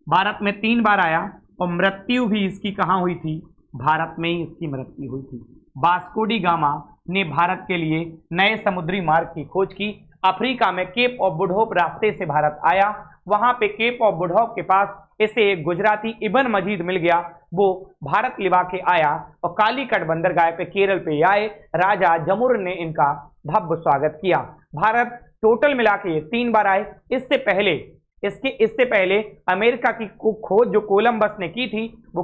A: भारत में 3 बार आया, और मृत्यु भी इसकी कहाँ हुई थी? भारत में ही इसकी मृत्यु हुई थी। वास्को डी गामा ने भारत के लिए नए समुद्री मार्ग की खोज की। अफ्रीका में केप ऑफ गुड होप रास्ते से भारत आया। वहां पे केप ऑफ गुड होप के पास इसे एक गुजराती इब्न मजीद मिल गया। वो भारत लिवा के आया और कालीकट बंदरगाह पे केरल पे आए। राजा जमुर ने इनका भव्य स्वागत किया। भारत टोटल मिला के 3 बार आए। इससे पहले इससे पहले अमेरिका की खोज जो कोलंबस ने की थी वो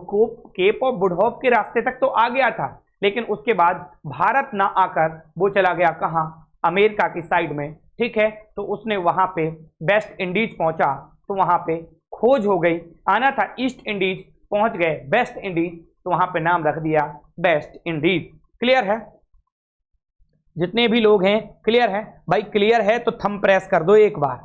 A: केप ऑफ गुड होप के रास्ते तक तो आ गया था, लेकिन उसके बाद भारत ना आकर वो चला गया कहाँ, अमेरिका की साइड में। ठीक है, तो उसने वहां पे वेस्ट इंडीज पहुंचा, तो वहां पे खोज हो गई। आना था ईस्ट इंडीज, पहुंच गए वेस्ट इंडीज, तो वहां पे नाम रख दिया वेस्ट इंडीज। क्लियर है? जितने भी लोग हैं क्लियर है भाई? क्लियर है तो थंब प्रेस कर दो एक बार।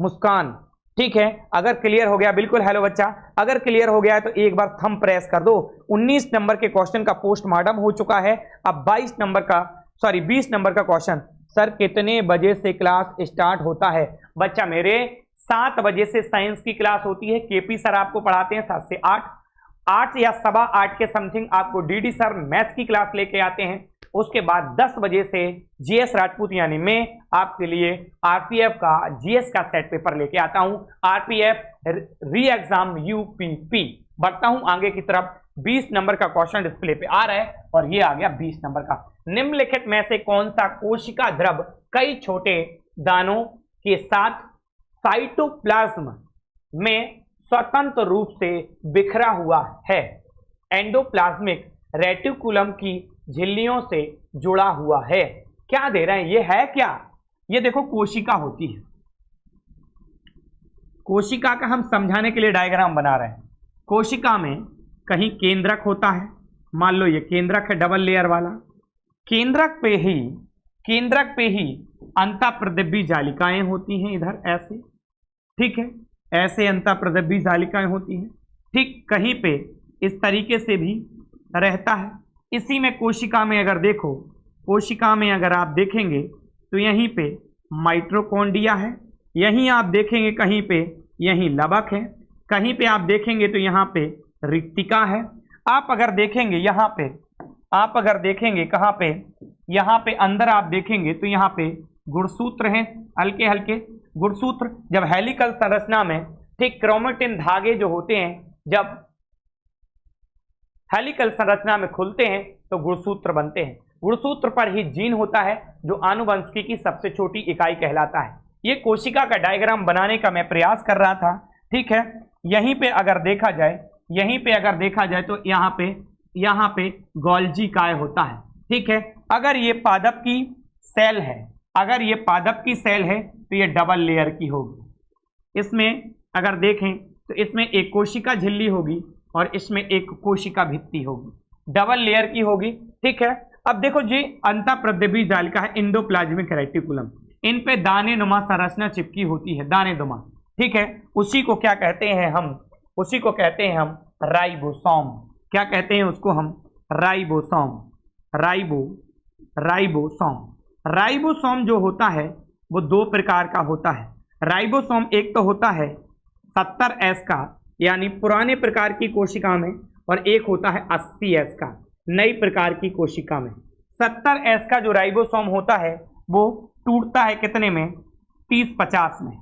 A: मुस्कान, ठीक है, अगर क्लियर हो गया बिल्कुल हेलो बच्चा, अगर क्लियर हो गया है तो एक बार थंब प्रेस कर दो। 19 नंबर के क्वेश्चन का पोस्टमार्टम हो चुका है। अब 20 नंबर का क्वेश्चन, सर कितने बजे से क्लास स्टार्ट होता है? बच्चा मेरे 7 बजे से साइंस की क्लास होती है, केपी सर आपको पढ़ाते हैं 7 से 8 या 7:15 के समथिंग आपको डीडी सर मैथ्स की क्लास लेके आते हैं। उसके बाद 10 बजे से जीएस राजपूत यानी मैं आपके लिए आरपीएफ का जीएस का सेट पेपर लेके आता हूं, आरपीएफ री एग्जाम यूपीपी। बढ़ता हूं आगे की तरफ। 20 नंबर का क्वेश्चन डिस्प्ले पे आ रहा है और ये आ गया 20 नंबर का। निम्नलिखित में से कौन सा कोशिका द्रव कई छोटे दानों के साथ साइटोप्लाज्म में स्वतंत्र रूप से बिखरा हुआ है? एंडोप्लाज्मिक रेटिकुलम की झिल्लियों से जुड़ा हुआ है। क्या दे रहे हैं? ये है क्या? ये देखो कोशिका होती है। कोशिका का हम समझाने के लिए डायग्राम बना रहे हैं। कोशिका में कहीं केंद्रक होता है, मान लो ये केंद्रक है डबल लेयर वाला। केंद्रक पे ही अंतःप्रदिव्य जालिकाएं होती हैं, इधर ऐसे, ठीक है, ऐसे अंतःप्रदिव्य जालिकाएं होती हैं। ठीक कहीं पे इस तरीके से भी रहता है। इसी में कोशिका में अगर देखो, कोशिका में अगर आप देखेंगे तो यहीं पे माइटोकॉन्ड्रिया है, यहीं आप देखेंगे कहीं पे यहीं लवक है, कहीं पे आप देखेंगे तो यहाँ पे रिक्तिका है। आप अगर देखेंगे यहाँ पे, आप अगर देखेंगे कहाँ पे, यहाँ पे अंदर आप देखेंगे तो यहाँ पे गुणसूत्र हैं, हल्के हल्के गुणसूत्र। जब हेलिकल संरचना में ठीक क्रोमेटिन धागे जो होते हैं जब हेलिकल संरचना में खुलते हैं तो गुणसूत्र बनते हैं। गुणसूत्र पर ही जीन होता है जो आनुवंशिकी की सबसे छोटी इकाई कहलाता है। ये कोशिका का डायग्राम बनाने का मैं प्रयास कर रहा था, ठीक है। यहीं पे अगर देखा जाए, यहीं पे अगर देखा जाए तो यहाँ पे गोल्जी काय होता है, ठीक है। अगर ये पादप की सेल है, अगर ये पादप की सेल है तो ये डबल लेयर की होगी। इसमें अगर देखें तो इसमें एक कोशिका झिल्ली होगी और इसमें एक कोशिका भित्ति होगी, डबल लेयर की होगी, ठीक है। अब देखो जी, अंतःप्रदिव्य जालिका है, एंडोप्लाज्मिक रेटिकुलम, इन पे दाने नुमा संरचना चिपकी होती है, दाने नुमा, ठीक है। उसी को क्या कहते हैं हम? उसी को कहते हैं हम राइबोसोम। क्या कहते हैं उसको हम? राइबोसोम। राइबोसोम। राइबोसोम जो होता है वो दो प्रकार का होता है। राइबोसोम एक तो होता है 70S का, यानी पुराने प्रकार की कोशिका में, और एक होता है 80S का, नई प्रकार की कोशिका में। 70S का जो राइबोसोम होता है वो टूटता है कितने में? 30-50 में,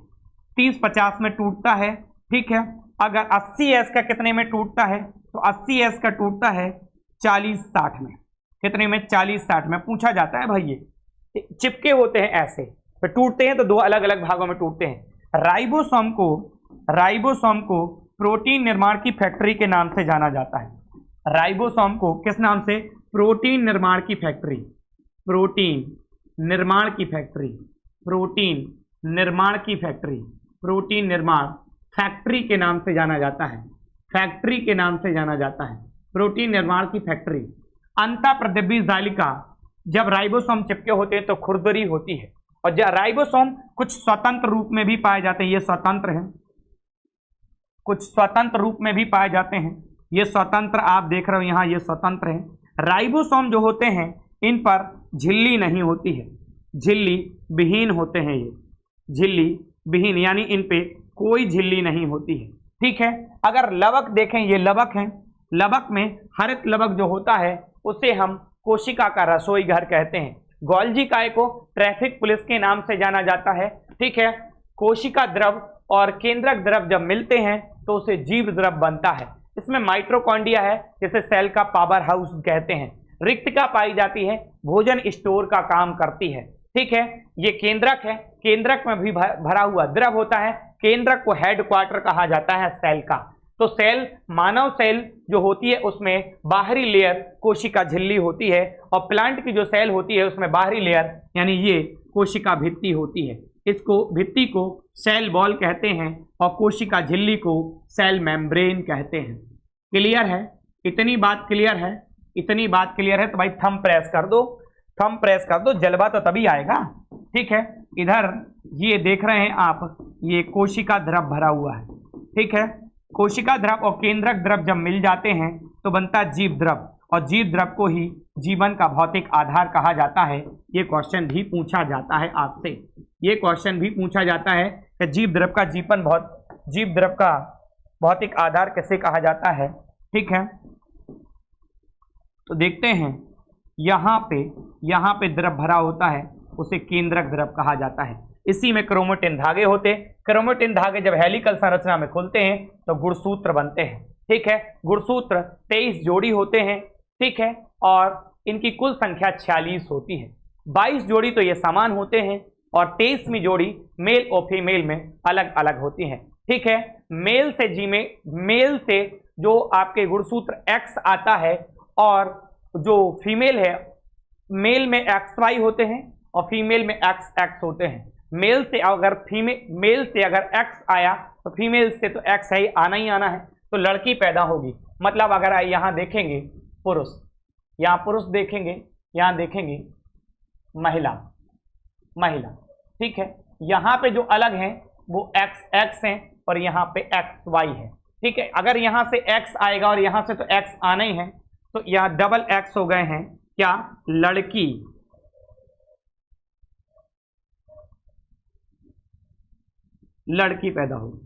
A: 30-50 में टूटता है, ठीक है। अगर 80S का कितने में टूटता है? तो 80S का टूटता है 40-60 में। कितने में? 40-60 में। पूछा जाता है भाई, ये चिपके होते हैं ऐसे, फिर टूटते हैं तो दो अलग अलग भागों में टूटते हैं। राइबोसोम को प्रोटीन निर्माण की फैक्ट्री के नाम से जाना जाता है। राइबोसोम को किस नाम से? प्रोटीन निर्माण की फैक्ट्री, प्रोटीन निर्माण की फैक्ट्री, प्रोटीन निर्माण की फैक्ट्री, प्रोटीन निर्माण फैक्ट्री के नाम से जाना जाता है, फैक्ट्री के नाम से जाना जाता है, प्रोटीन निर्माण की फैक्ट्री। अंतःप्रदिव्य जालिका जब राइबोसोम चिपके होते हैं तो खुरदरी होती है, और जब राइबोसोम कुछ स्वतंत्र रूप में भी पाए जाते हैं, ये स्वतंत्र हैं, कुछ स्वतंत्र रूप में भी पाए जाते हैं, ये स्वतंत्र आप देख रहे हो यहाँ, ये स्वतंत्र हैं। राइबोसोम जो होते हैं इन पर झिल्ली नहीं होती है, झिल्ली विहीन होते हैं, ये झिल्ली विहीन, यानी इन पे कोई झिल्ली नहीं होती है, ठीक है। अगर लवक देखें, ये लवक हैं, लवक में हरित लवक जो होता है उसे हम कोशिका का रसोई घर कहते हैं। गोल्जी काय को ट्रैफिक पुलिस के नाम से जाना जाता है, ठीक है। कोशिका द्रव और केंद्रक द्रव जब मिलते हैं तो उसे जीव द्रव बनता है। इसमें माइटोकॉन्ड्रिया है, जिसे सेल का पावर हाउस कहते हैं। रिक्तिका पाई जाती है, भोजन स्टोर का काम करती है, ठीक है। ये केंद्रक है, केंद्रक में भी भरा हुआ द्रव होता है, केंद्रक को हेडक्वार्टर कहा जाता है सेल का। तो सेल, मानव सेल जो होती है उसमें बाहरी लेयर कोशिका झिल्ली होती है, और प्लांट की जो सेल होती है उसमें बाहरी लेयर यानी ये कोशिका भित्ति होती है। इसको भित्ति को सेल वॉल कहते हैं और कोशिका झिल्ली को सेल मेम्ब्रेन कहते हैं। क्लियर है? इतनी बात क्लियर है? इतनी बात क्लियर है तो भाई थंब प्रेस कर दो, थंब प्रेस कर दो, जलवा तो तभी आएगा। ठीक है, इधर ये देख रहे हैं आप, ये कोशिका द्रव भरा हुआ है। ठीक है, कोशिका द्रव और केंद्रक द्रव जब मिल जाते हैं तो बनता है जीव द्रव, और जीव द्रव को ही जीवन का भौतिक आधार कहा जाता है। ये क्वेश्चन भी पूछा जाता है आपसे, ये क्वेश्चन भी पूछा जाता है कि जीव द्रव का भौतिक आधार कैसे कहा जाता है। ठीक है, तो देखते हैं, यहाँ पे द्रव भरा होता है उसे केंद्रक द्रव कहा जाता है। इसी में क्रोमेटिन धागे होते हैं। क्रोमेटिन धागे जब हेलिकल संरचना में खुलते हैं तो गुणसूत्र बनते हैं। ठीक है, गुणसूत्र 23 जोड़ी होते हैं। ठीक है, और इनकी कुल संख्या 46 होती है। 22 जोड़ी तो ये समान होते हैं और 23वीं जोड़ी मेल और फीमेल में अलग अलग होती है। ठीक है, मेल से जो आपके गुणसूत्र X आता है, और जो फीमेल है, मेल में XY होते हैं और फीमेल में XX होते हैं। मेल से अगर X आया तो फीमेल से तो X है, आना ही आना है, तो लड़की पैदा होगी। मतलब अगर यहाँ देखेंगे पुरुष, यहाँ पुरुष देखेंगे, यहाँ देखेंगे महिला। ठीक है, यहाँ पे जो अलग हैं वो XX हैं और यहाँ पे XY है। ठीक है, अगर यहाँ से X आएगा और यहाँ से तो X आना ही है, तो यहाँ डबल X हो गए हैं, क्या? लड़की। लड़की पैदा होगी।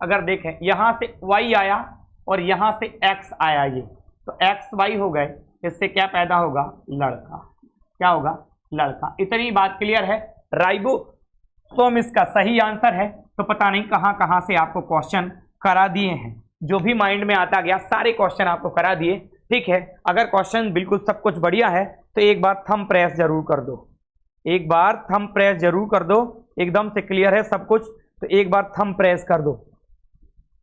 A: अगर देखें यहाँ से Y आया और यहाँ से X आया, ये तो XY हो गए, इससे क्या पैदा होगा? लड़का। क्या होगा? लड़का। इतनी बात क्लियर है। राइबोसोम इसका सही आंसर है। तो पता नहीं कहाँ कहाँ से आपको क्वेश्चन करा दिए हैं, जो भी माइंड में आता गया सारे क्वेश्चन आपको करा दिए। ठीक है, अगर क्वेश्चन बिल्कुल सब कुछ बढ़िया है तो एक बार थंब प्रेस जरूर कर दो, एक बार थंब प्रेस जरूर कर दो। एकदम से क्लियर है सब कुछ तो एक बार थंब प्रेस कर दो,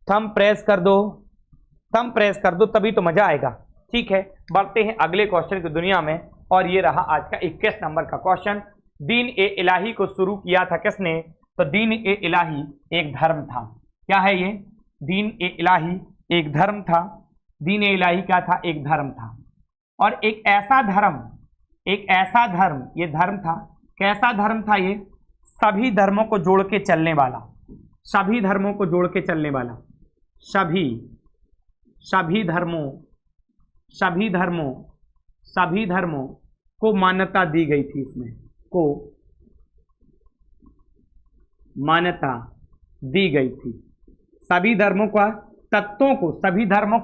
A: थंब प्रेस कर दो, थंब प्रेस कर दो, तभी तो मजा आएगा। ठीक है, बढ़ते हैं अगले क्वेश्चन की दुनिया में, और ये रहा आज का 21 नंबर का क्वेश्चन। दीन ए इलाही को शुरू किया था किसने? तो दीन ए इलाही एक धर्म था। क्या है ये? दीन ए इलाही एक धर्म था। दीन ए इलाही क्या था? एक धर्म था। और एक ऐसा धर्म ये धर्म था। कैसा धर्म था ये? सभी धर्मों को जोड़ के चलने वाला, सभी धर्मों को जोड़ के चलने वाला, सभी धर्मों को मान्यता दी गई थी। इसमें को मान्यता दी गई थी। सभी धर्मों के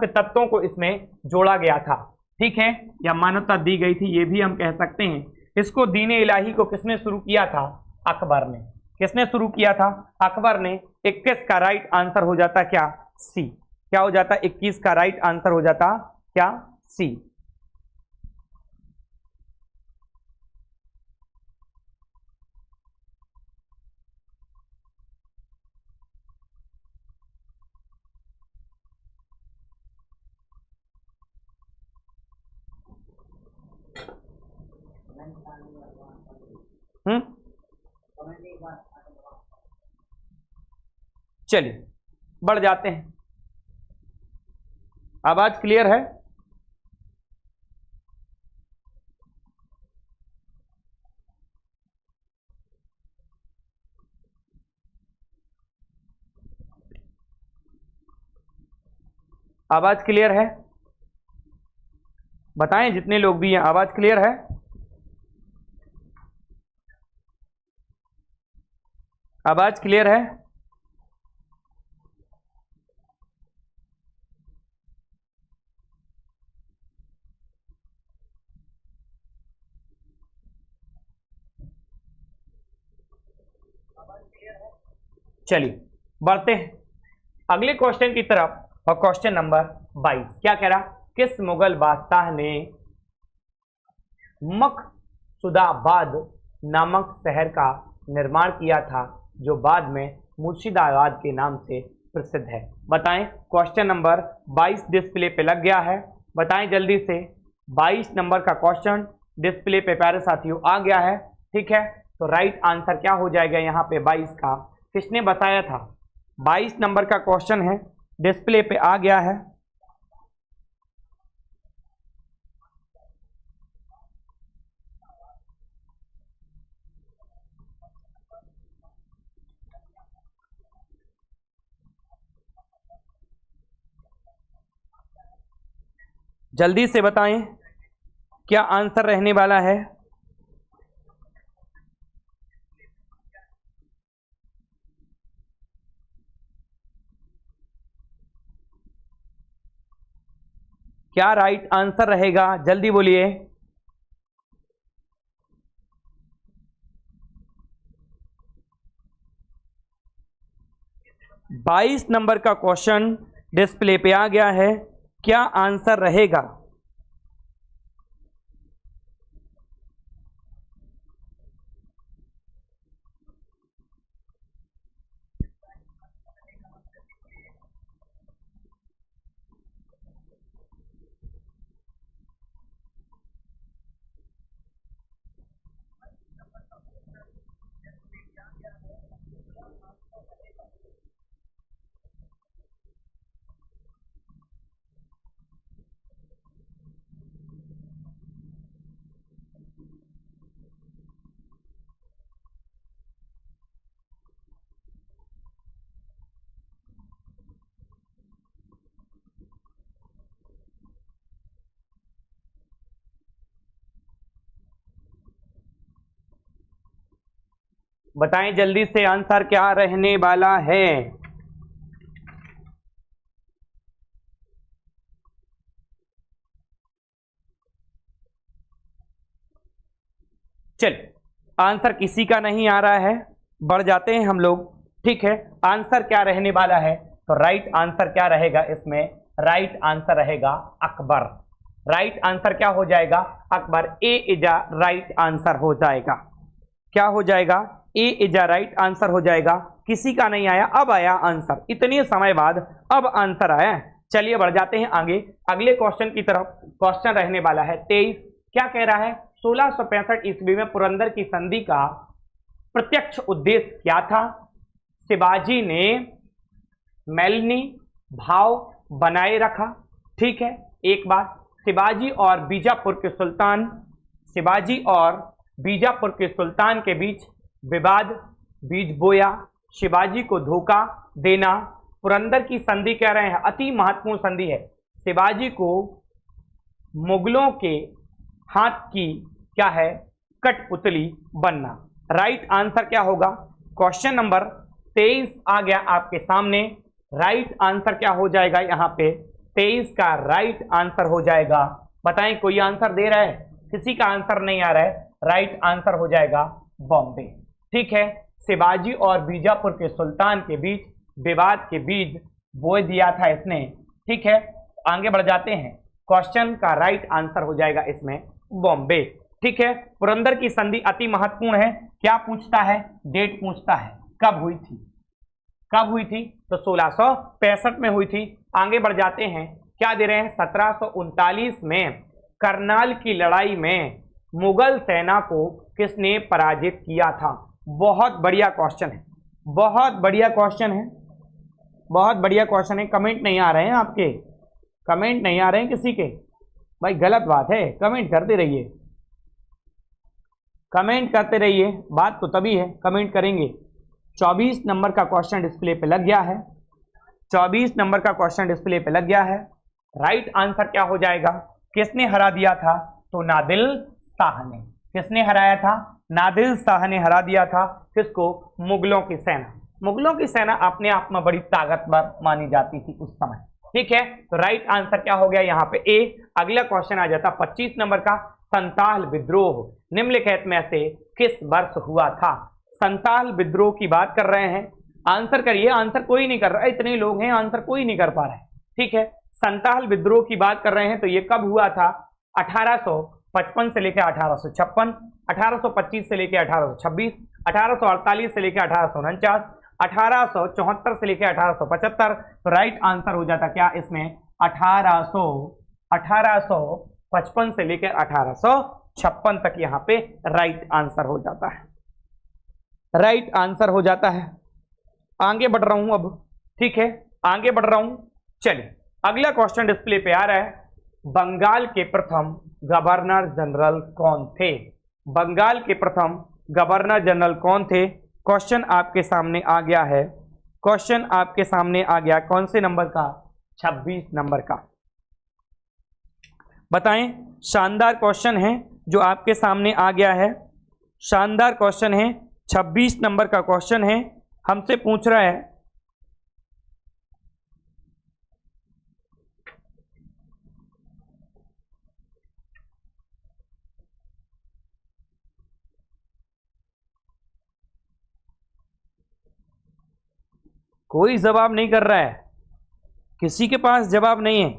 A: तत्वों को इसमें जोड़ा गया था। ठीक है, या मान्यता दी गई थी, ये भी हम कह सकते हैं। इसको दीन इलाही को किसने शुरू किया था? अकबर ने। किसने शुरू किया था? अकबर ने। 21 का राइट आंसर हो जाता क्या? सी। क्या हो जाता? 21 का राइट आंसर हो जाता क्या? सी। चलिए बढ़ जाते हैं। आवाज क्लियर है? आवाज क्लियर है? बताएं जितने लोग भी हैं, आवाज क्लियर है? आवाज क्लियर है? चलिए बढ़ते हैं अगले क्वेश्चन की तरफ, और क्वेश्चन नंबर 22 क्या कह रहा? किस मुगल बादशाह ने मकसूदाबाद नामक शहर का निर्माण किया था, जो बाद में मुर्शिदाबाद के नाम से प्रसिद्ध है? बताएं। क्वेश्चन नंबर 22 डिस्प्ले पे लग गया है, बताएं जल्दी से। 22 नंबर का क्वेश्चन डिस्प्ले पे प्यारे साथियों आ गया है, ठीक है। तो राइट आंसर क्या हो जाएगा यहाँ पे 22 का? किसने बताया था? 22 नंबर का क्वेश्चन है, डिस्प्ले पे आ गया है। जल्दी से बताएं क्या आंसर रहने वाला है। क्या राइट आंसर रहेगा? जल्दी बोलिए। बाईस नंबर का क्वेश्चन डिस्प्ले पे आ गया है, क्या आंसर रहेगा? बताएं जल्दी से आंसर क्या रहने वाला है। चल, आंसर किसी का नहीं आ रहा है, बढ़ जाते हैं हम लोग, ठीक है। आंसर क्या रहने वाला है? तो राइट आंसर क्या रहेगा इसमें? राइट आंसर रहेगा अकबर। राइट आंसर क्या हो जाएगा? अकबर। ए इज अ राइट आंसर हो जाएगा। क्या हो जाएगा? ए इज अ राइट आंसर हो जाएगा। किसी का नहीं आया, अब आया आंसर, इतने समय बाद अब आंसर आया। चलिए बढ़ जाते हैं आगे अगले क्वेश्चन की तरफ। क्वेश्चन रहने वाला है 23। क्या कह रहा है? 1665 ईस्वी में पुरंदर की संधि का प्रत्यक्ष उद्देश्य क्या था? शिवाजी ने मैलनी भाव बनाए रखा, ठीक है। एक बात, शिवाजी और बीजापुर के सुल्तान के बीच विवाद बीज बोया, शिवाजी को धोखा देना। पुरंदर की संधि कह रहे हैं अति महत्वपूर्ण संधि है। शिवाजी को मुगलों के हाथ की क्या है? कठपुतली बनना। राइट आंसर क्या होगा? क्वेश्चन नंबर 23 आ गया आपके सामने। राइट आंसर क्या हो जाएगा यहाँ पे? 23 का राइट आंसर हो जाएगा। बताएं कोई आंसर दे रहा है? किसी का आंसर नहीं आ रहा है। राइट आंसर हो जाएगा बॉम्बे, ठीक है। शिवाजी और बीजापुर के सुल्तान के बीच विवाद के बीज बो दिया था इसने, ठीक है। आगे बढ़ जाते हैं। क्वेश्चन का राइट आंसर हो जाएगा इसमें बॉम्बे, ठीक है। पुरंदर की संधि अति महत्वपूर्ण है। क्या पूछता है? डेट पूछता है, कब हुई थी? कब हुई थी? तो 1665 में हुई थी। आगे बढ़ जाते हैं। क्या दे रहे हैं? 1739 में करनाल की लड़ाई में मुगल सेना को किसने पराजित किया था? बहुत बढ़िया क्वेश्चन है, बहुत बढ़िया क्वेश्चन है, बहुत बढ़िया क्वेश्चन है। कमेंट नहीं आ रहे हैं आपके, कमेंट नहीं आ रहे हैं किसी के, भाई गलत बात है। कमेंट करते रहिए, कमेंट करते रहिए, बात तो तभी है कमेंट करेंगे। 24 नंबर का क्वेश्चन डिस्प्ले पे लग गया है। 24 नंबर का क्वेश्चन डिस्प्ले पे लग गया है। राइट आंसर क्या हो जाएगा? किसने हरा दिया था? तो नादिल शाह ने। किसने हराया था? नादिल शाह ने हरा दिया था। किसको? मुगलों की सेना। मुगलों की सेना अपने आप में बड़ी ताकतवर मानी जाती थी उस समय, ठीक है। तो राइट आंसर क्या हो गया यहाँ पे? ए। अगला क्वेश्चन आ जाता 25 नंबर का। संताल विद्रोह निम्नलिखित में से किस वर्ष हुआ था? संताल विद्रोह की बात कर रहे हैं। आंसर करिए, आंसर कोई नहीं कर रहा है, इतने लोग हैं आंसर कोई नहीं कर पा रहा है, ठीक है। संताल विद्रोह की बात कर रहे हैं तो ये कब हुआ था? 1855 से लेकर 1856, 1825 से लेकर 1826, 1848 से लेकर 1849, 1874 से लेकर 1875। तो राइट आंसर हो जाता क्या इसमें 1855 से लेकर 1856 तक यहाँ पे राइट आंसर हो जाता है, राइट आंसर हो जाता है। आगे बढ़ रहा हूं अब, ठीक है, आगे बढ़ रहा हूं। चलिए अगला क्वेश्चन डिस्प्ले पे आ रहा है, बंगाल के प्रथम गवर्नर जनरल कौन थे? बंगाल के प्रथम गवर्नर जनरल कौन थे? क्वेश्चन आपके सामने आ गया है, क्वेश्चन आपके सामने आ गया कौन से नंबर का? 26 नंबर का। बताएं, शानदार क्वेश्चन है जो आपके सामने आ गया है, शानदार क्वेश्चन है, 26 नंबर का क्वेश्चन है। हमसे पूछ रहा है कोई जवाब नहीं कर रहा है, किसी के पास जवाब नहीं है,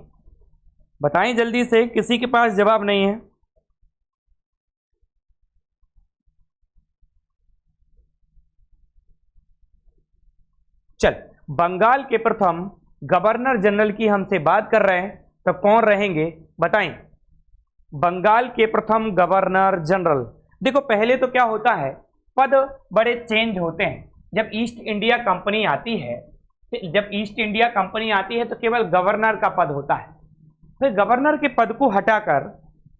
A: बताएं जल्दी से, किसी के पास जवाब नहीं है। चल, बंगाल के प्रथम गवर्नर जनरल की हमसे बात कर रहे हैं, तो कौन रहेंगे बताएं? बंगाल के प्रथम गवर्नर जनरल। देखो पहले तो क्या होता है, पद बड़े चेंज होते हैं। जब ईस्ट इंडिया कंपनी आती है, जब ईस्ट इंडिया कंपनी आती है तो केवल गवर्नर का पद होता है, फिर गवर्नर के पद को हटाकर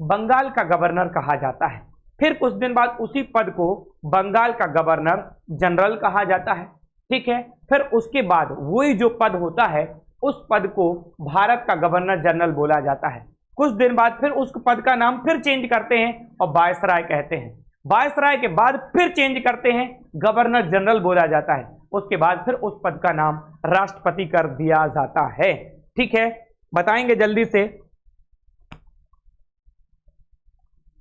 A: बंगाल का गवर्नर कहा जाता है। फिर कुछ दिन बाद उसी पद को बंगाल का गवर्नर जनरल कहा जाता है, ठीक है। फिर उसके बाद वही जो पद होता है उस पद को भारत का गवर्नर जनरल बोला जाता है। कुछ दिन बाद फिर उस पद का नाम फिर चेंज करते हैं और वायसराय कहते हैं। वायसराय के बाद फिर चेंज करते हैं, गवर्नर जनरल बोला जाता है। उसके बाद फिर उस पद का नाम राष्ट्रपति कर दिया जाता है, ठीक है। बताएंगे जल्दी से।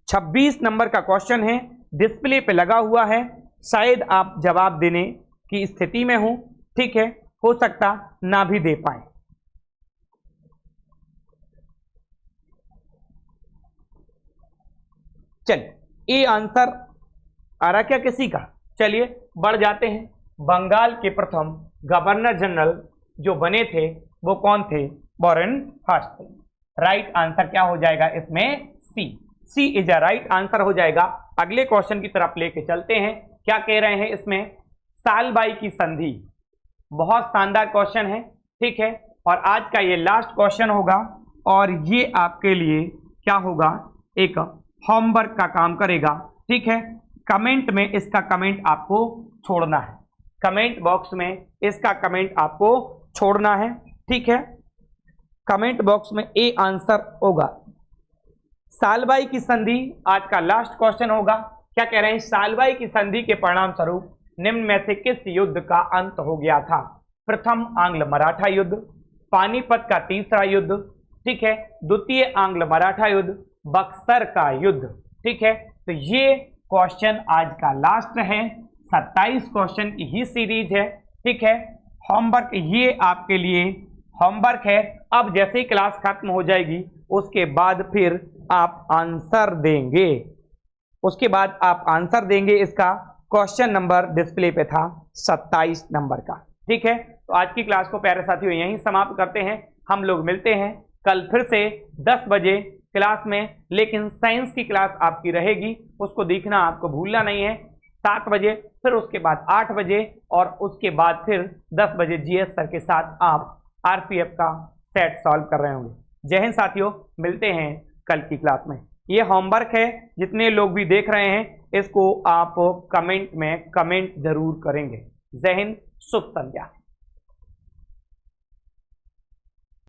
A: 26 नंबर का क्वेश्चन है, डिस्प्ले पे लगा हुआ है, शायद आप जवाब देने की स्थिति में हो, ठीक है, हो सकता ना भी दे पाए। चलिए ए आंसर आ रहा क्या किसी का? चलिए बढ़ जाते हैं। बंगाल के प्रथम गवर्नर जनरल जो बने थे वो कौन थे? Warren Hastings. राइट आंसर क्या हो जाएगा इसमें? सी। सी इज अ राइट आंसर हो जाएगा। अगले क्वेश्चन की तरफ लेके चलते हैं। क्या कह रहे हैं इसमें? सालबाई की संधि। बहुत शानदार क्वेश्चन है, ठीक है, और आज का ये लास्ट क्वेश्चन होगा और ये आपके लिए क्या होगा, एक होमवर्क का काम करेगा, ठीक है। कमेंट में इसका कमेंट आपको छोड़ना है, कमेंट बॉक्स में इसका कमेंट आपको छोड़ना है, ठीक है। कमेंट बॉक्स में ए आंसर होगा। सालबाई की संधि आज का लास्ट क्वेश्चन होगा। क्या कह रहे हैं? सालबाई की संधि के परिणाम स्वरूप निम्न में से किस युद्ध का अंत हो गया था? प्रथम आंग्ल मराठा युद्ध, पानीपत का तीसरा युद्ध, ठीक है, द्वितीय आंग्ल मराठा युद्ध, बक्सर का युद्ध, ठीक है। तो ये क्वेश्चन आज का लास्ट है, 27 क्वेश्चन की ही सीरीज है, ठीक है। होमवर्क ये आपके लिए होमवर्क है। अब जैसे ही क्लास खत्म हो जाएगी उसके बाद फिर आप आंसर देंगे, उसके बाद आप आंसर देंगे। इसका क्वेश्चन नंबर डिस्प्ले पे था 27 नंबर का, ठीक है। तो आज की क्लास को प्यारे साथियों यहीं समाप्त करते हैं। हम लोग मिलते हैं कल फिर से 10 बजे क्लास में, लेकिन साइंस की क्लास आपकी रहेगी, उसको देखना आपको भूलना नहीं है। 7 बजे, फिर उसके बाद 8 बजे और उसके बाद फिर 10 बजे जीएस सर के साथ आप आरपीएफ का सेट सॉल्व कर रहे होंगे। जय हिंद साथियों, मिलते हैं कल की क्लास में। ये होमवर्क है, जितने लोग भी देख रहे हैं इसको आप कमेंट में कमेंट जरूर करेंगे। जय हिंद, शुभ संध्या।